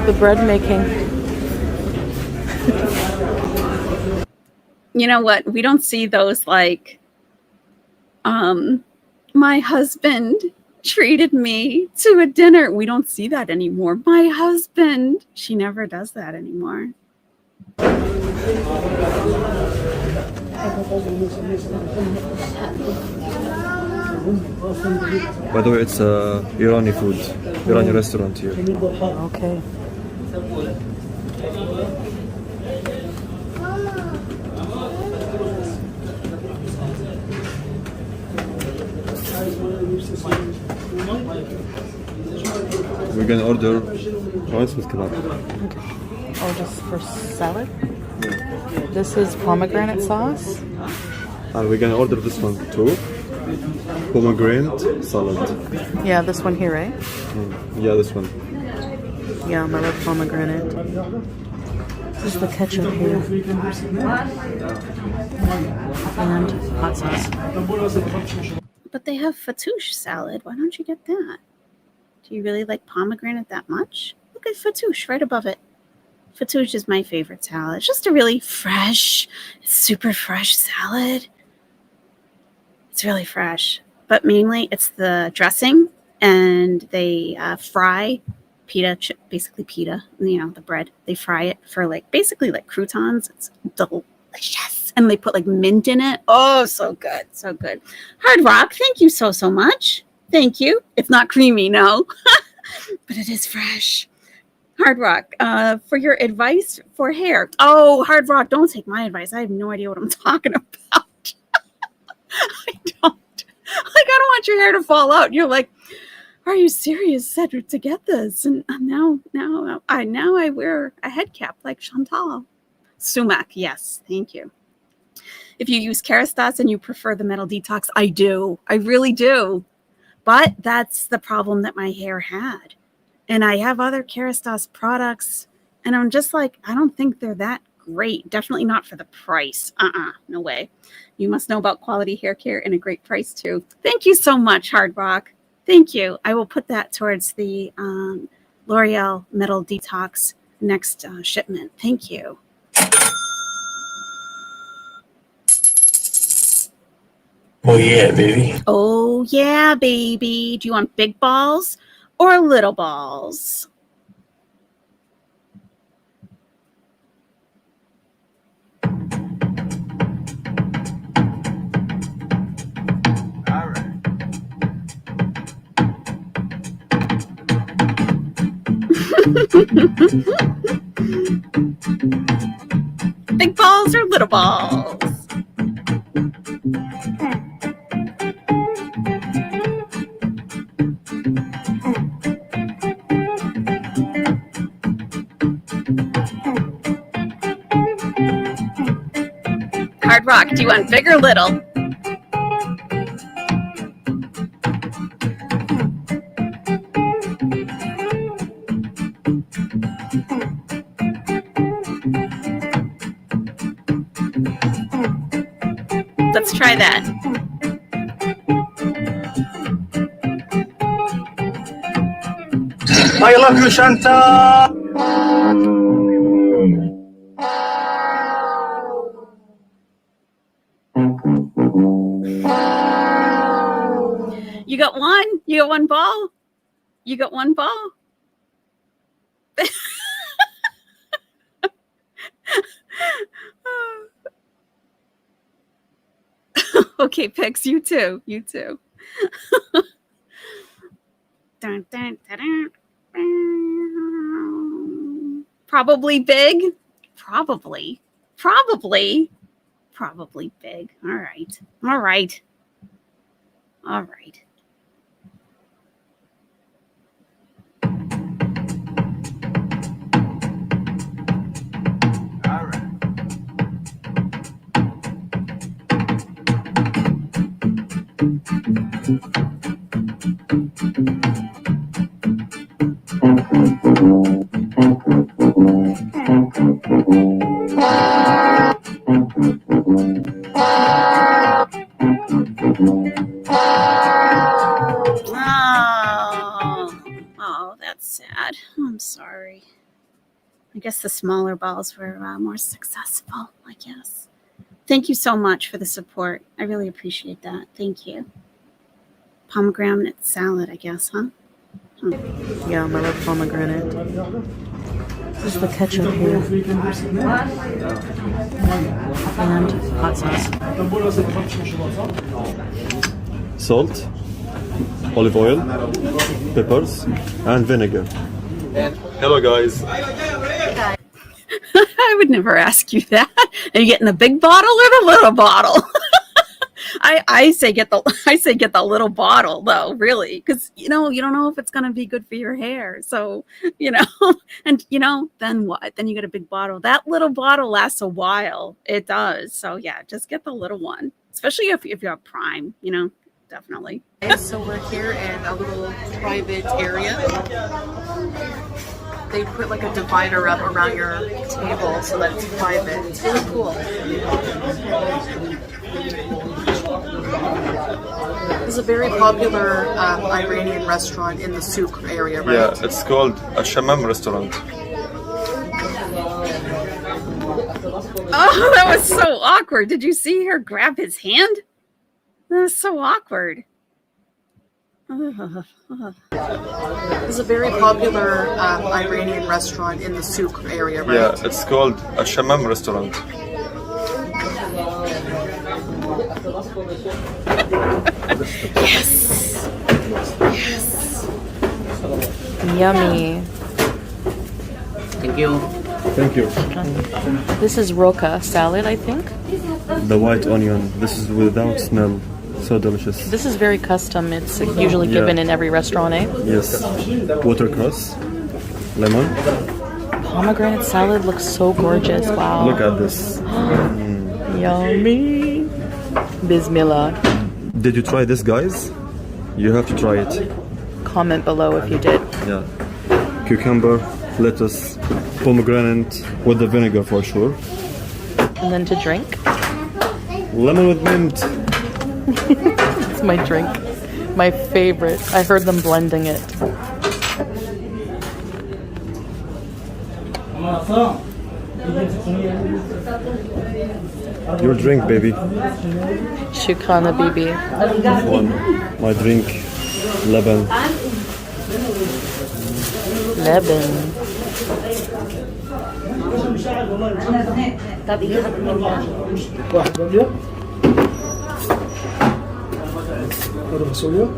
The bread making. You know what? We don't see those like, my husband treated me to a dinner. We don't see that anymore. My husband. She never does that anymore. By the way, it's Irani food, Irani restaurant here. Okay. We're gonna order rice with kebab. Okay. Oh, just for salad? Yeah. This is pomegranate sauce. And we're gonna order this one too. Pomegranate salad. Yeah, this one here, right? Yeah, this one. Yeah, I love pomegranate. This is the ketchup here. And hot sauce. But they have fattoush salad. Why don't you get that? Do you really like pomegranate that much? Look at fattoush right above it. Fattoush is my favorite salad. It's just a really fresh, super fresh salad. It's really fresh. But mainly it's the dressing and they fry pita, basically pita, the bread. They fry it for basically like croutons. It's delicious. And they put like mint in it. Oh, so good. So good. Hard Rock, thank you so much. Thank you. It's not creamy, no, but it is fresh. Hard Rock, for your advice for hair. Oh, Hard Rock, don't take my advice. I have no idea what I'm talking about. I don't. I don't want your hair to fall out. You're like, are you serious, Cedric, to get this? And now I wear a head cap like Chantal. Sumac, yes, thank you. If you use Kerastase and you prefer the metal detox, I do. I really do. But that's the problem that my hair had. And I have other Kerastase products, and I'm just like, I don't think they're that great. Definitely not for the price. No way. You must know about quality hair care and a great price too. Thank you so much, Hard Rock. Thank you. I will put that towards the L'Oreal Metal Detox next shipment. Thank you. Oh yeah, baby. Oh yeah, baby. Do you want big balls or little balls? Big balls or little balls? Hard Rock, do you want big or little? Let's try that. I love you, Chantal. You got one? You got one ball? You got one ball? Okay, Pix, you too. You too. Dun, dun, dun, dun. Probably big. Probably big. All right. Oh, that's sad. I'm sorry. I guess the smaller balls were more successful, I guess. Thank you so much for the support. I really appreciate that. Thank you. Pomegranate salad, I guess, huh? Yeah, I love pomegranate. This is the ketchup here. And hot sauce. Salt, olive oil, peppers, and vinegar. Hello, guys. I would never ask you that. Are you getting the big bottle or the little bottle? I say get the little bottle though, really, because you don't know if it's gonna be good for your hair. So and then what? Then you get a big bottle. That little bottle lasts a while. It does. So yeah, just get the little one, especially if you have Prime. Definitely. So we're here in a little private area. They put like a divider up around your table so that it's private. It's really cool. This is a very popular Iranian restaurant in the souk area, right? Yeah, it's called a Shamam restaurant. Oh, that was so awkward. Did you see her grab his hand? That was so awkward. This is a very popular Iranian restaurant in the souk area, right? Yeah, it's called a Shamam restaurant. Yes. Yes. Yummy. Thank you. Thank you. This is roca salad, I think. The white onion. This is without smell. So delicious. This is very custom. It's usually given in every restaurant, eh? Yes. Watercress, lemon. Pomegranate salad looks so gorgeous. Wow. Look at this. Yummy. Bismillah. Did you try this, guys? You have to try it. Comment below if you did. Yeah. Cucumber, lettuce, pomegranate with the vinegar for sure. And then to drink. Lemon with mint. It's my drink. My favorite. I heard them blending it. Your drink, baby. Shukran Bibi. One. My drink. Leban. Lebanon. واحد بامية. هذا فاصوليا.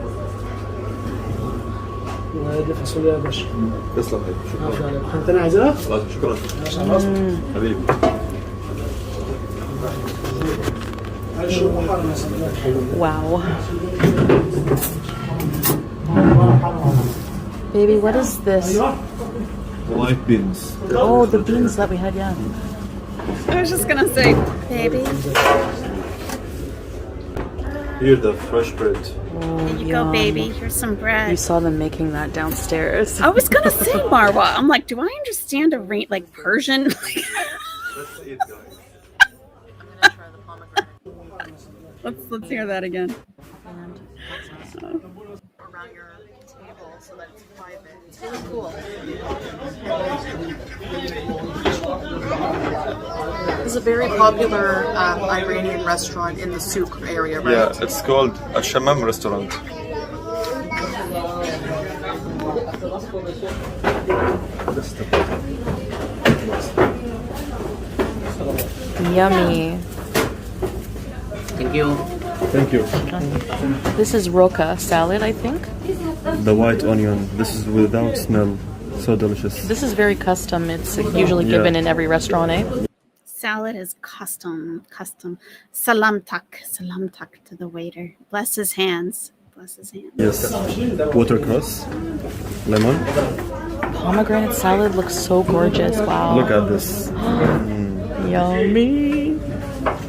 وهذه فاصوليا يا باشا. تسلم شكرا. انت انا عايزها؟ شكرا. حبيبي. Wow. Baby, what is this? White beans. Oh, the beans that we had, yeah. I was just gonna say, baby. Here the fresh bread. Here you go, baby. Here's some bread. You saw them making that downstairs. I was gonna say, Marwa. I'm like, do I understand a like Persian? Let's eat, guys. let's hear that again. Around your table so that it's private. It's really cool. This is a very popular Iranian restaurant in the souk area, right? Yeah, it's called a Shamam restaurant. Yummy. Thank you. Thank you. This is roca salad, I think. The white onion. This is without smell. So delicious. This is very custom. It's usually given in every restaurant, eh? Salad is custom. Salam tak to the waiter. Bless his hands. Yes. Watercress, lemon. Pomegranate salad looks so gorgeous. Wow. Look at this. Yummy.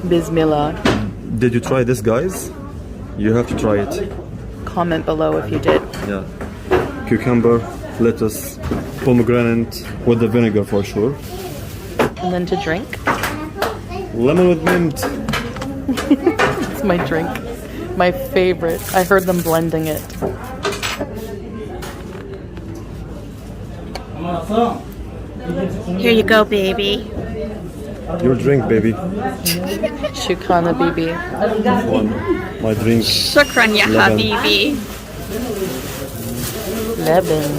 Bismillah. Did you try this, guys? You have to try it. Comment below if you did. Yeah. Cucumber, lettuce, pomegranate with the vinegar for sure. And then to drink. Lemon with mint. It's my drink. My favorite. I heard them blending it. Here you go, baby. Your drink, baby. Shukran Bibi. One. My drink. Shukran ya Leban. habibi. Lebanon.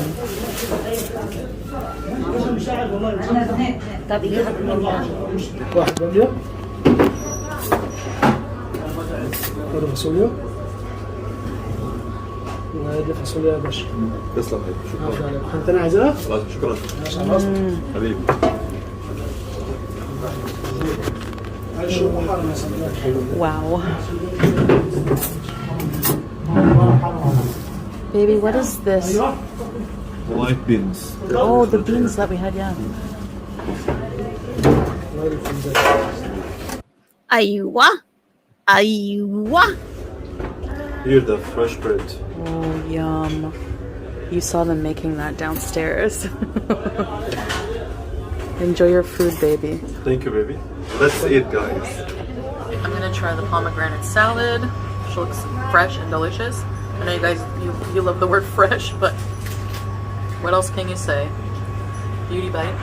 واحد بامية. هذا فاصوليا. وهذه فاصوليا يا باشا. تسلم شكرا. انت انا عايزها؟ شكرا. حبيبي. Wow. Baby, what is this? White beans. Oh, the beans that we had, yeah. Aywa. Here the fresh bread. Oh, yum. You saw them making that downstairs. Enjoy your food, baby. Thank you, baby. Let's eat, guys. I'm gonna try the pomegranate salad. She looks fresh and delicious. I know you guys, you love the word fresh, but what else can you say? Beauty bite.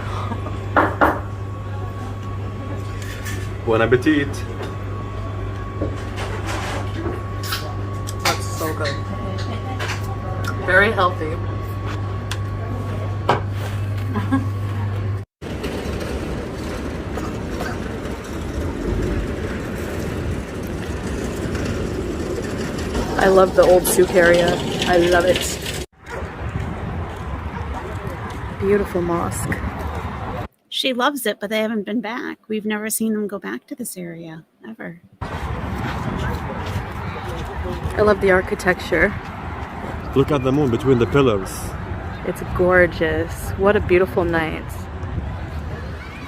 Bon appetit. That's so good. Very healthy. I love the old souk area. I love it. Beautiful mosque. She loves it, but they haven't been back. We've never seen them go back to this area, ever. I love the architecture. Look at the moon between the pillars. It's gorgeous. What a beautiful night.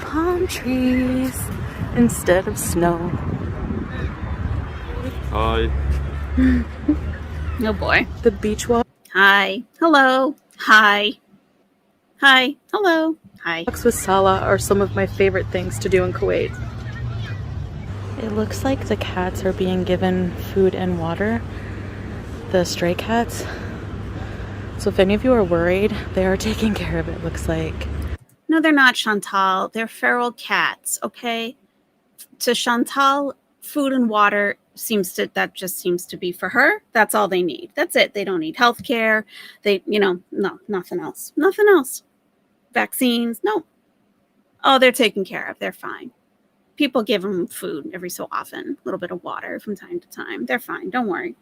Palm trees instead of snow. Hi. Oh boy. The beach walk. Hi. Hello. Hi. Hi. Hello. Hi. Walks with Salah are some of my favorite things to do in Kuwait. It looks like the cats are being given food and water, the stray cats. So if any of you are worried, they are taking care of it, looks like. No, they're not, Chantal. They're feral cats, okay? To Chantal, food and water just seems to be for her. That's all they need. That's it. They don't need health care. They, no, nothing else. Nothing else. Vaccines, no. Oh, they're taken care of. They're fine. People give them food every so often, a little bit of water from time to time. They're fine. Don't worry.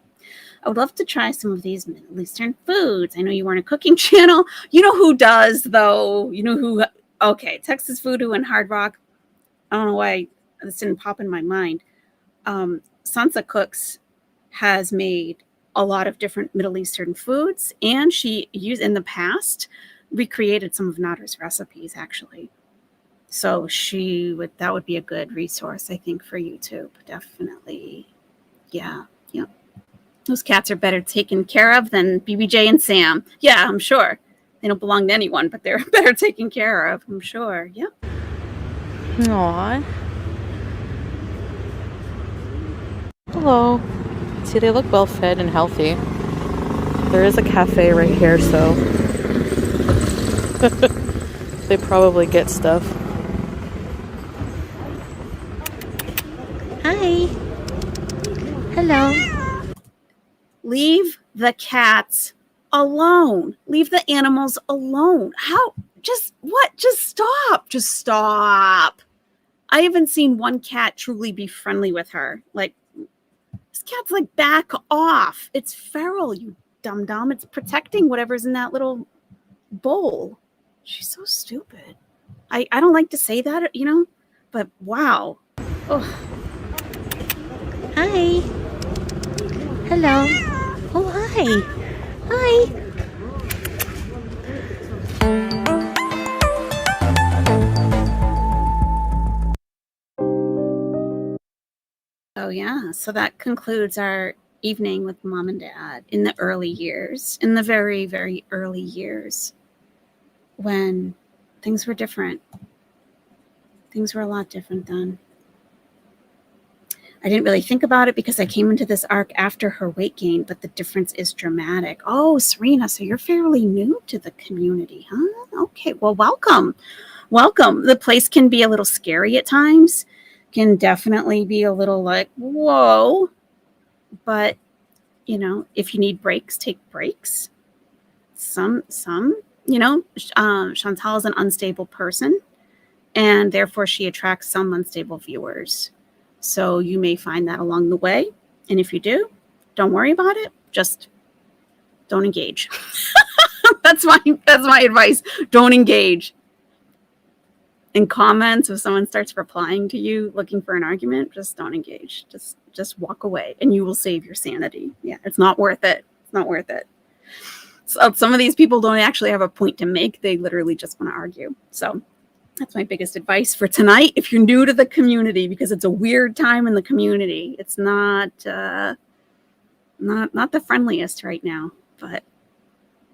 I would love to try some of these Middle Eastern foods. I know you weren't a cooking channel. You know who does, though? You know who? Okay, Texas Voodoo and Hard Rock. I don't know why this didn't pop in my mind. Sansa Cooks has made a lot of different Middle Eastern foods, and she used in the past recreated some of Nader's recipes, actually. So that would be a good resource, I think, for YouTube. Definitely. Yeah. Yep. Those cats are better taken care of than BBJ and Sam. Yeah, I'm sure. They don't belong to anyone, but they're better taken care of, I'm sure. Yeah. Aww. Hello. See, they look well fed and healthy. There is a cafe right here, so they probably get stuff. Hi. Hello. Leave the cats alone. Leave the animals alone. How? Just what? Just stop. Just stop. I haven't seen one cat truly be friendly with her. Like, this cat's like, back off. It's feral, you dum-dum. It's protecting whatever's in that little bowl. She's so stupid. I don't like to say that, but wow. Oh. Hi. Hello. Oh, hi. Hi. Oh, yeah. So that concludes our evening with Mom and Dad in the early years, in the very, very early years when things were different. Things were a lot different then. I didn't really think about it because I came into this arc after her weight gain, but the difference is dramatic. Oh, Serena, so you're fairly new to the community, huh? Okay, well, welcome. Welcome. The place can be a little scary at times, can definitely be a little like, whoa. But, if you need breaks, take breaks. Chantal is an unstable person, and therefore she attracts some unstable viewers. So you may find that along the way. And if you do, don't worry about it. Just don't engage. That's my advice. Don't engage. In comments, if someone starts replying to you looking for an argument, just don't engage. Just walk away and you will save your sanity. Yeah, it's not worth it. It's not worth it. So some of these people don't actually have a point to make. They literally just want to argue. So that's my biggest advice for tonight. If you're new to the community, because it's a weird time in the community, it's not the friendliest right now. But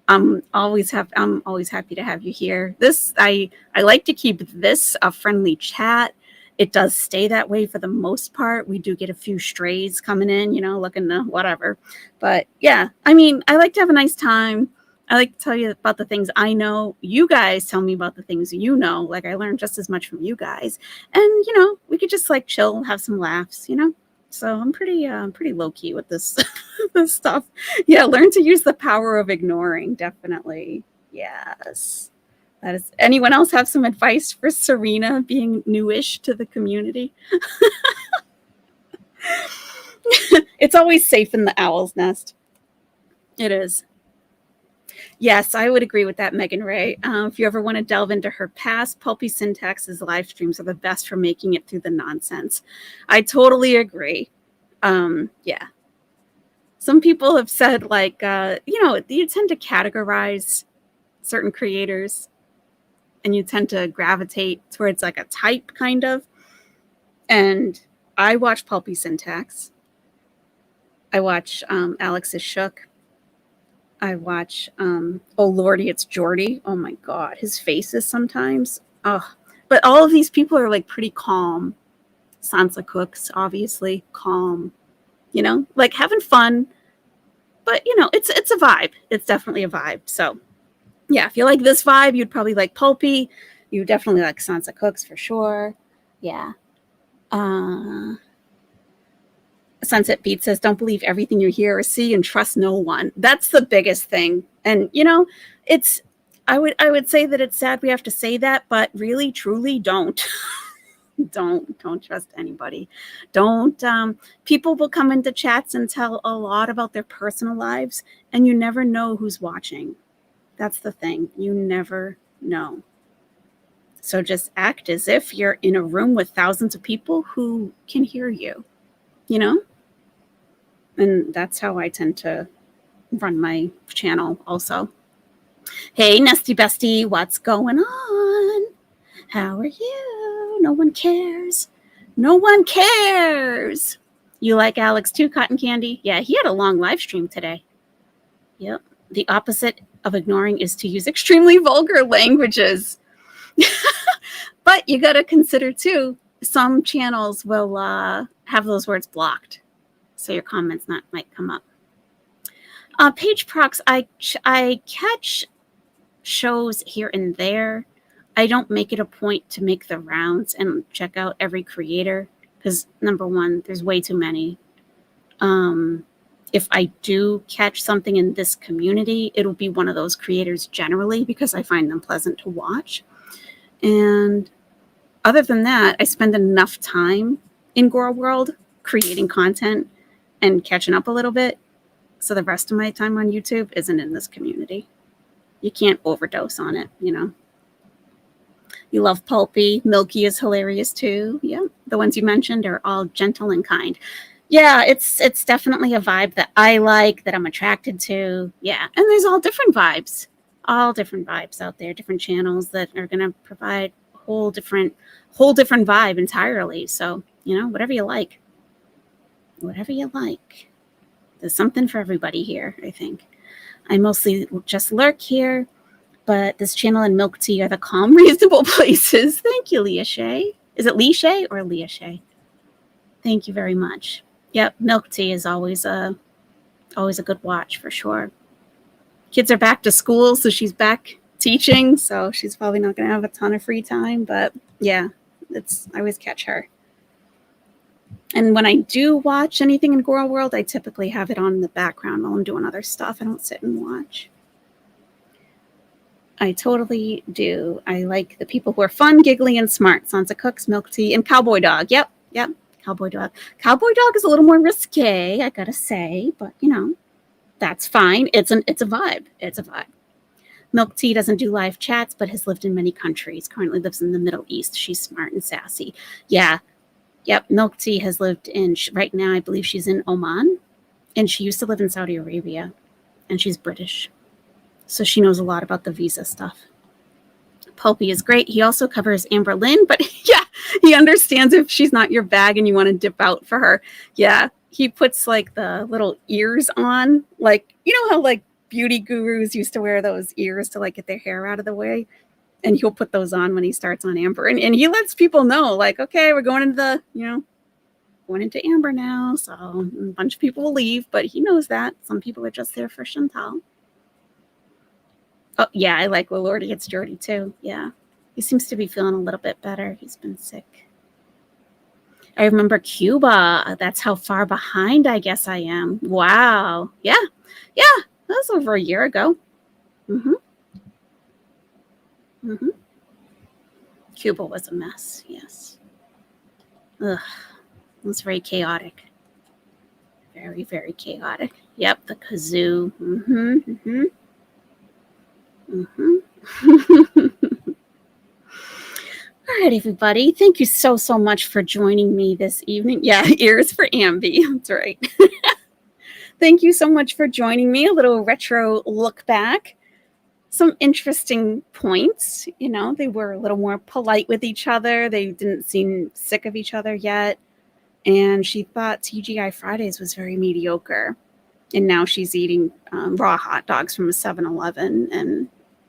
I'm always happy to have you here. I like to keep this a friendly chat. It does stay that way for the most part. We do get a few strays coming in, looking to whatever. But yeah, I like to have a nice time. I like to tell you about the things I know. You guys tell me about the things you know. Like, I learned just as much from you guys. And, we could just like chill, have some laughs, So I'm pretty low key with this this stuff. Yeah, learn to use the power of ignoring. Definitely. Yes. That is. Anyone else have some advice for Serena being newish to the community? It's always safe in the owl's nest. It is. Yes, I would agree with that, Megan Ray. If you ever want to delve into her past, Pulpy Syntax's live streams are the best for making it through the nonsense. I totally agree. Yeah. Some people have said, like, you tend to categorize certain creators and you tend to gravitate towards like a type kind of. And I watch Pulpy Syntax. I watch Alex is Shook. I watch, oh Lordy, it's Jordy. Oh my God, his faces sometimes. Oh, but all of these people are like pretty calm. Sansa Cooks, obviously, calm. Like having fun. But it's a vibe. It's definitely a vibe. So yeah, if you like this vibe, you'd probably like Pulpy. You definitely like Sansa Cooks for sure. Yeah. Sunset Beat says, don't believe everything you hear or see and trust no one. That's the biggest thing. And I would say that it's sad we have to say that, but really, truly don't. Don't trust anybody. Don't. People will come into chats and tell a lot about their personal lives, and you never know who's watching. That's the thing. You never know. So just act as if you're in a room with thousands of people who can hear you, And that's how I tend to run my channel also. Hey, Nesty Bestie, what's going on? How are you? No one cares. No one cares. You like Alex too, Cotton Candy? Yeah, he had a long live stream today. Yep. The opposite of ignoring is to use extremely vulgar languages. But you got to consider too, some channels will have those words blocked, so your comments might come up. Page procs, I catch shows here and there. I don't make it a point to make the rounds and check out every creator because number one, there's way too many. If I do catch something in this community, it'll be one of those creators generally because I find them pleasant to watch. And other than that, I spend enough time in Gora World creating content and catching up a little bit. So the rest of my time on YouTube isn't in this community. You can't overdose on it, You love Pulpy. Milky is hilarious too. Yeah, the ones you mentioned are all gentle and kind. Yeah, it's definitely a vibe that I like, that I'm attracted to. Yeah, and there's all different vibes out there, different channels that are going to provide a whole different vibe entirely. So, whatever you like. There's something for everybody here, I think. I mostly just lurk here, but this channel and Milk Tea are the calm, reasonable places. Thank you, Leah Shay. Is it Lee Shay or Leah Shay? Thank you very much. Yep, Milk Tea is always a good watch for sure. Kids are back to school, so she's back teaching, so she's probably not going to have a ton of free time, but yeah, I always catch her. And when I do watch anything in Gora World, I typically have it on in the background while I'm doing other stuff. I don't sit and watch. I totally do. I like the people who are fun, giggly, and smart. Sansa Cooks, Milk Tea, and Cowboy Dog. Yep. Cowboy Dog. Cowboy Dog is a little more risque, I gotta say, but that's fine. It's a vibe. It's a vibe. Milk Tea doesn't do live chats, but has lived in many countries. Currently lives in the Middle East. She's smart and sassy. Yeah. Yep. Milk Tea has lived right now, I believe she's in Oman, and she used to live in Saudi Arabia, and she's British. So she knows a lot about the visa stuff. Pulpy is great. He also covers Amber Lynn, but yeah, he understands if she's not your bag and you want to dip out for her. Yeah, he puts like the little ears on, like, how like beauty gurus used to wear those ears to like get their hair out of the way. And he'll put those on when he starts on Amber. And he lets people know, like, okay, we're going into going into Amber now. So a bunch of people will leave, but he knows that. Some people are just there for Chantal. Oh, yeah, I like Lordy It's Jordy too. Yeah. He seems to be feeling a little bit better. He's been sick. I remember Cuba. That's how far behind I guess I am. Wow. Yeah. Yeah. That was over a year ago. Mm-hmm. Mm-hmm. Cuba was a mess. Yes. Ugh. It was very chaotic. Very, very chaotic. Yep. The kazoo. Mm-hmm. Mm-hmm. Mm-hmm. All right, everybody. Thank you so much for joining me this evening. Yeah, ears for Ambi. That's right. Thank you so much for joining me. A little retro look back. Some interesting points. You know, they were a little more polite with each other. They didn't seem sick of each other yet. And she thought TGI Fridays was very mediocre. And now she's eating raw hot dogs from a 7-Eleven. And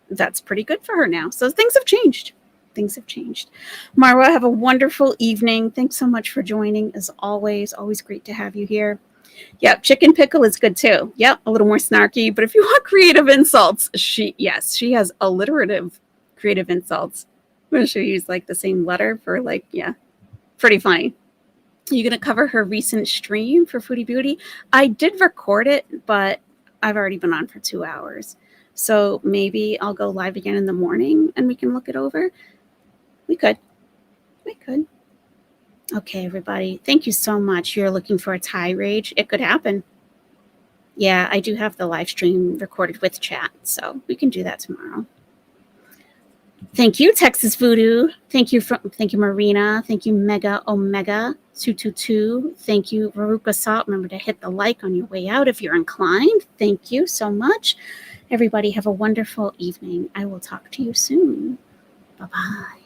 that's pretty good for her now. So things have changed. Things have changed. Marwa, have a wonderful evening. Thanks so much for joining. As always great to have you here. Yep, chicken pickle is good too. Yep, a little more snarky, but if you want creative insults, she has alliterative creative insults. I'm going to use like the same letter for like, yeah, pretty funny. You're going to cover her recent stream for Foodie Beauty. I did record it, but I've already been on for 2 hours. So maybe I'll go live again in the morning and we can look it over. We could. Okay, everybody. Thank you so much. You're looking for a tirade. It could happen. Yeah, I do have the live stream recorded with chat, so we can do that tomorrow. Thank you, Texas Voodoo. Thank you, Marina. Thank you, Mega Omega 222. Thank you, Veruca Salt. Remember to hit the like on your way out if you're inclined. Thank you so much. Everybody have a wonderful evening. I will talk to you soon. Bye-bye.